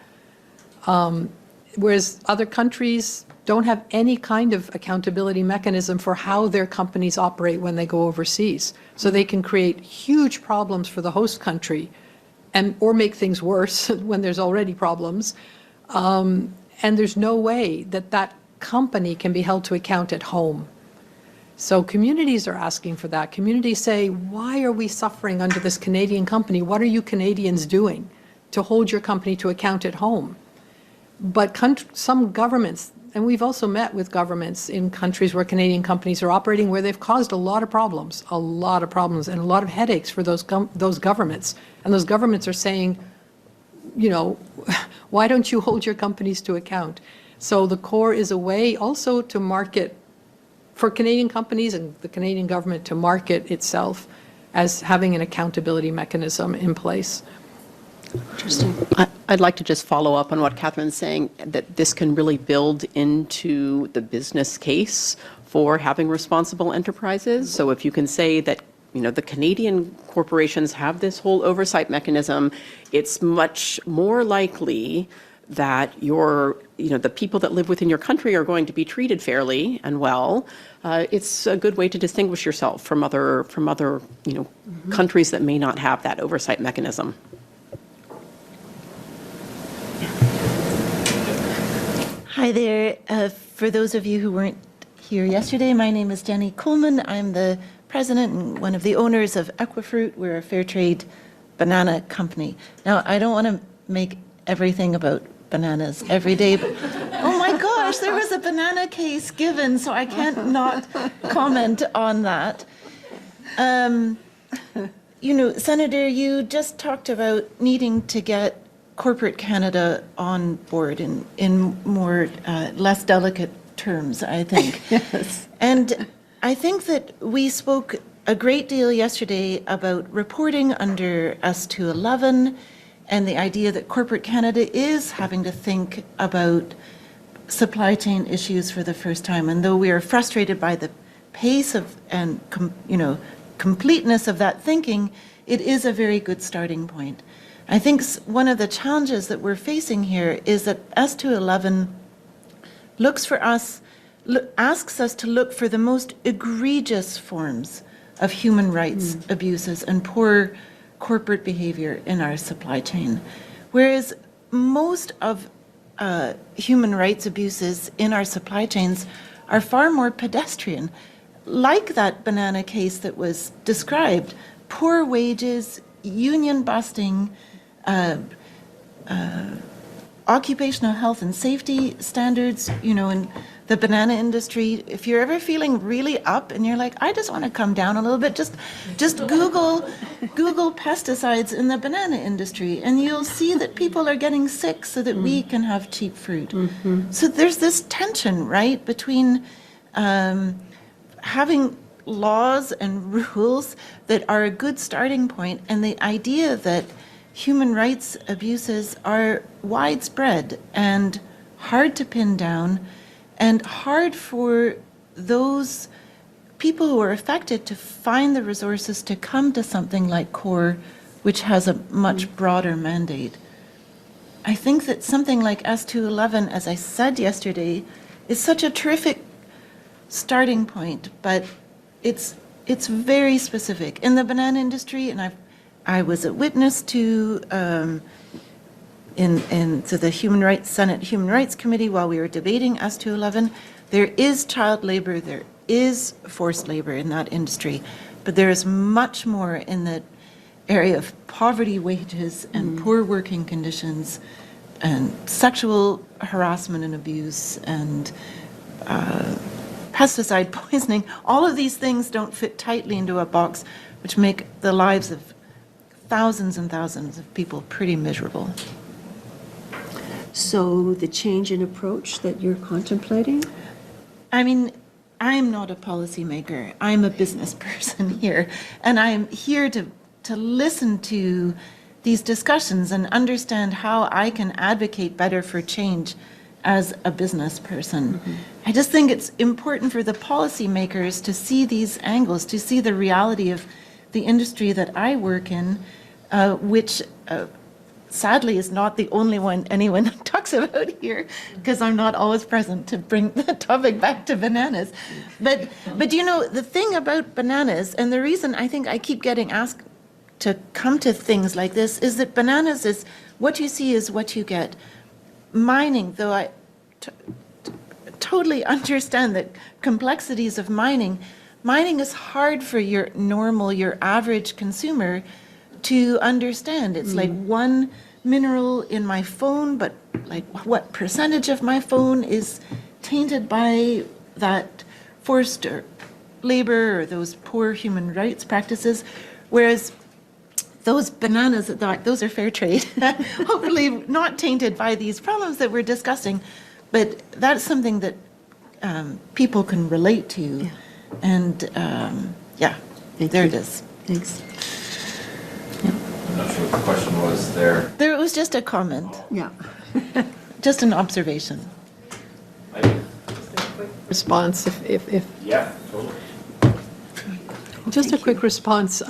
Whereas other countries don't have any kind of accountability mechanism for how their companies operate when they go overseas. So they can create huge problems for the host country or make things worse when there's already problems. And there's no way that that company can be held to account at home. So communities are asking for that. Communities say, why are we suffering under this Canadian company? What are you Canadians doing to hold your company to account at home? But some governments, and we've also met with governments in countries where Canadian companies are operating, where they've caused a lot of problems and a lot of headaches for those governments. And those governments are saying, you know, why don't you hold your companies to account? So the Corps is a way also to market, for Canadian companies and the Canadian government to market itself as having an accountability mechanism in place. Interesting. I'd like to just follow up on what Catherine's saying, that this can really build into the business case for having responsible enterprises. So if you can say that, you know, the Canadian corporations have this whole oversight mechanism, it's much more likely that the people that live within your country are going to be treated fairly and well. It's a good way to distinguish yourself from other countries that may not have that oversight mechanism. Hi there. For those of you who weren't here yesterday, my name is Jenny Coleman. I'm the president and one of the owners of Equifruit. We're a fair trade banana company. Now, I don't want to make everything about bananas every day, but oh my gosh, there was a banana case given, so I can't not comment on that. You know, Senator, you just talked about needing to get corporate Canada on board in more less delicate terms, I think. Yes. And I think that we spoke a great deal yesterday about reporting under S211 and the idea that corporate Canada is having to think about supply chain issues for the first time. And though we are frustrated by the pace of and completeness of that thinking, it is a very good starting point. I think one of the challenges that we're facing here is that S211 asks us to look for the most egregious forms of human rights abuses and poor corporate behavior in our supply chain, whereas most of human rights abuses in our supply chains are far more pedestrian, like that banana case that was described: poor wages, union busting, occupational health and safety standards, in the banana industry. If you're ever feeling really up and you're like, I just want to come down a little bit, just Google pesticides in the banana industry, and you'll see that people are getting sick so that we can have cheap fruit. Mm-hmm. So there's this tension, right, between having laws and rules that are a good starting point and the idea that human rights abuses are widespread and hard to pin down and hard for those people who are affected to find the resources to come to something like CORE, which has a much broader mandate. I think that something like S211, as I said yesterday, is such a terrific starting point, but it's very specific. In the banana industry, and I was a witness to to the Senate Human Rights Committee while we were debating S211. There is child labor, there is forced labor in that industry, but there is much more in the area of poverty wages and poor working conditions and sexual harassment and abuse and pesticide poisoning. All of these things don't fit tightly into a box, which make the lives of thousands and thousands of people pretty miserable. So the change in approach that you're contemplating? I mean, I'm not a policymaker. I'm a business person here, and I'm here to listen to these discussions and understand how I can advocate better for change as a business person. I just think it's important for the policymakers to see these angles, to see the reality of the industry that I work in, which sadly is not the only one anyone talks about here, because I'm not always present to bring the topic back to bananas. But you know, the thing about bananas, and the reason I think I keep getting asked to come to things like this, is that bananas is, what you see is what you get. Mining, though I totally understand the complexities of mining is hard for your normal, your average consumer to understand. It's like one mineral in my phone, but like what percentage of my phone is tainted by that forced labor or those poor human rights practices, whereas those bananas, those are fair trade, hopefully not tainted by these problems that we're discussing, but that's something that people can relate to. Yeah. And yeah, there it is. Thanks. I'm not sure what the question was there. There was just a comment, Yeah. just an observation. Response, if Yeah, totally. just a quick response.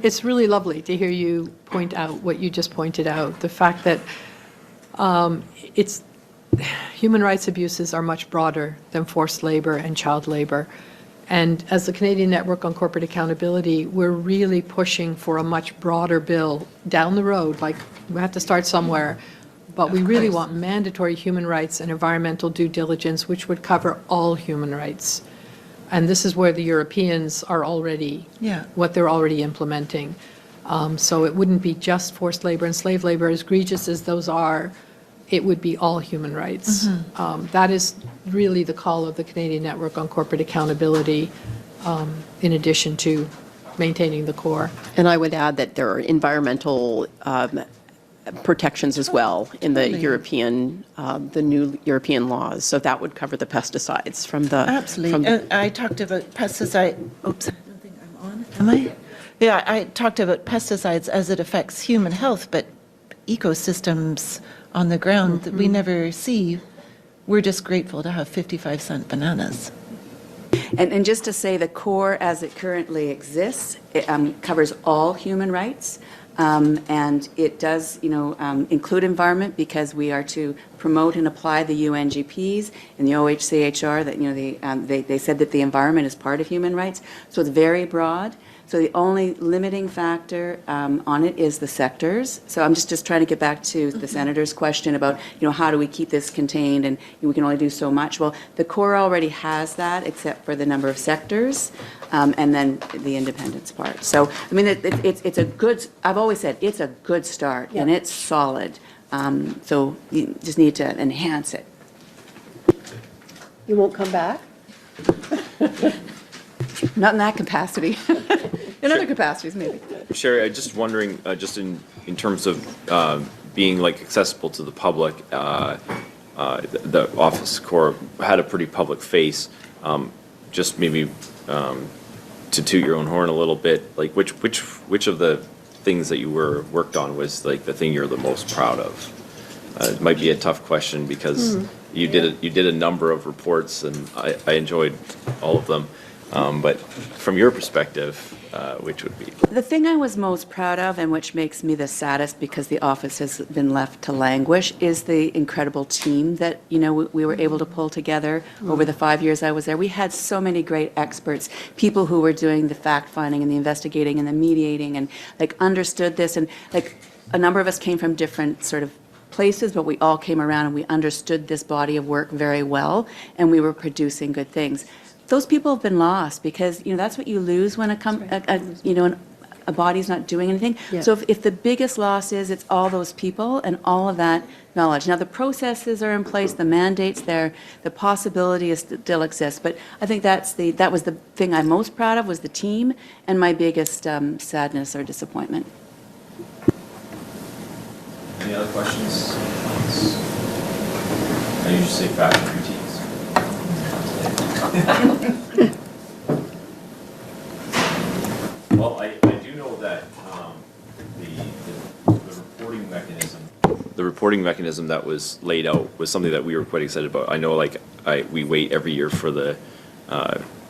It's really lovely to hear you point out what you just pointed out, the fact that human rights abuses are much broader than forced labor and child labor. And as the Canadian Network on Corporate Accountability, we're really pushing for a much broader bill down the road. Like, we have to start somewhere, but we really want mandatory human rights and environmental due diligence, which would cover all human rights. And this is where the Europeans are already, what they're already implementing. So it wouldn't be just forced labor and slave labor, as egregious as those are. It would be all human rights. That is really the call of the Canadian Network on Corporate Accountability, in addition to maintaining the core. And I would add that there are environmental protections as well in the European, the new European laws. So that would cover the pesticides from the. Absolutely. I talked about pesticide. Oops, I don't think I'm on. Am I? Yeah, I talked about pesticides as it affects human health, but ecosystems on the ground that we never see. We're just grateful to have 55-cent bananas. And just to say, the core as it currently exists, it covers all human rights. And it does, include environment, because we are to promote and apply the UNGPs and the OHCHR, that, they said that the environment is part of human rights. So it's very broad. So the only limiting factor on it is the sectors. So I'm just trying to get back to the senator's question about, how do we keep this contained, and we can only do so much. Well, the core already has that, except for the number of sectors, and then the independence part. So, I mean, it's a good, I've always said, it's a good start, and it's solid. So you just need to enhance it. You won't come back? Not in that capacity. In other capacities, maybe. Sherry, I'm just wondering, just in terms of being like accessible to the public, the office core had a pretty public face. Just maybe to toot your own horn a little bit, like which of the things that you worked on was like the thing you're the most proud of? It might be a tough question because you did a number of reports, and I enjoyed all of them. But from your perspective, which would be? The thing I was most proud of, and which makes me the saddest because the office has been left to languish, is the incredible team that, we were able to pull together over the 5 years I was there. We had so many great experts, people who were doing the fact-finding and the investigating and the mediating and, understood this. And, a number of us came from different sort of places, but we all came around and we understood this body of work very well, and we were producing good things. Those people have been lost because, that's what you lose when a body's not doing anything. Yeah. So if the biggest loss is, it's all those people and all of that knowledge. Now, the processes are in place, the mandate's there, the possibility still exists, but I think that was the thing I'm most proud of, was the team, and my biggest sadness or disappointment. Any other questions? I usually say fashion routines. Well, I do know that the reporting mechanism that was laid out was something that we were quite excited about. I know, we wait every year for the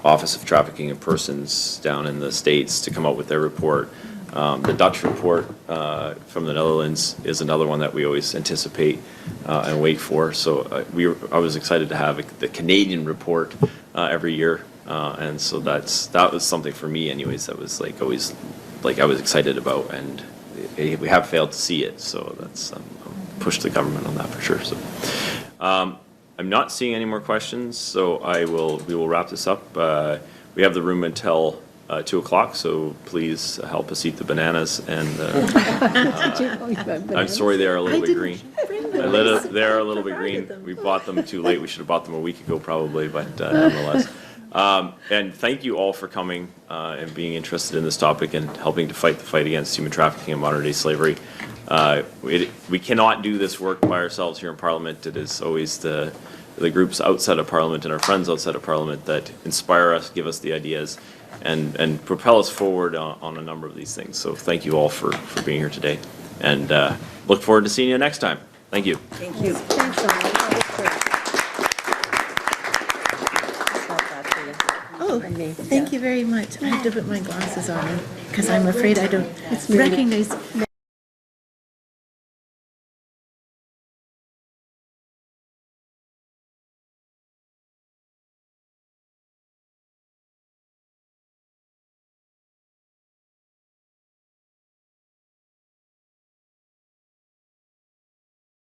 Office of Trafficking in Persons down in the States to come out with their report. The Dutch report from the Netherlands is another one that we always anticipate and wait for. So I was excited to have the Canadian report every year, and so that was something for me, anyways. That was always I was excited about, and we have failed to see it. So that's push the government on that for sure. So I'm not seeing any more questions, so we will wrap this up. We have the room until 2 o'clock, so please help us eat the bananas. And I'm sorry they are a little bit green. They are a little bit green. We bought them too late. We should have bought them a week ago probably, but nonetheless. And thank you all for coming and being interested in this topic and helping to fight the fight against human trafficking and modern-day slavery. We cannot do this work by ourselves here in Parliament. It is always the groups outside of Parliament and our friends outside of Parliament that inspire us, give us the ideas, and propel us forward on a number of these things. So thank you all for being here today, and look forward to seeing you next time. Thank you. Thank you. Thanks, Ellen. Oh, thank you very much. I have to put my glasses on because I'm afraid I don't recognize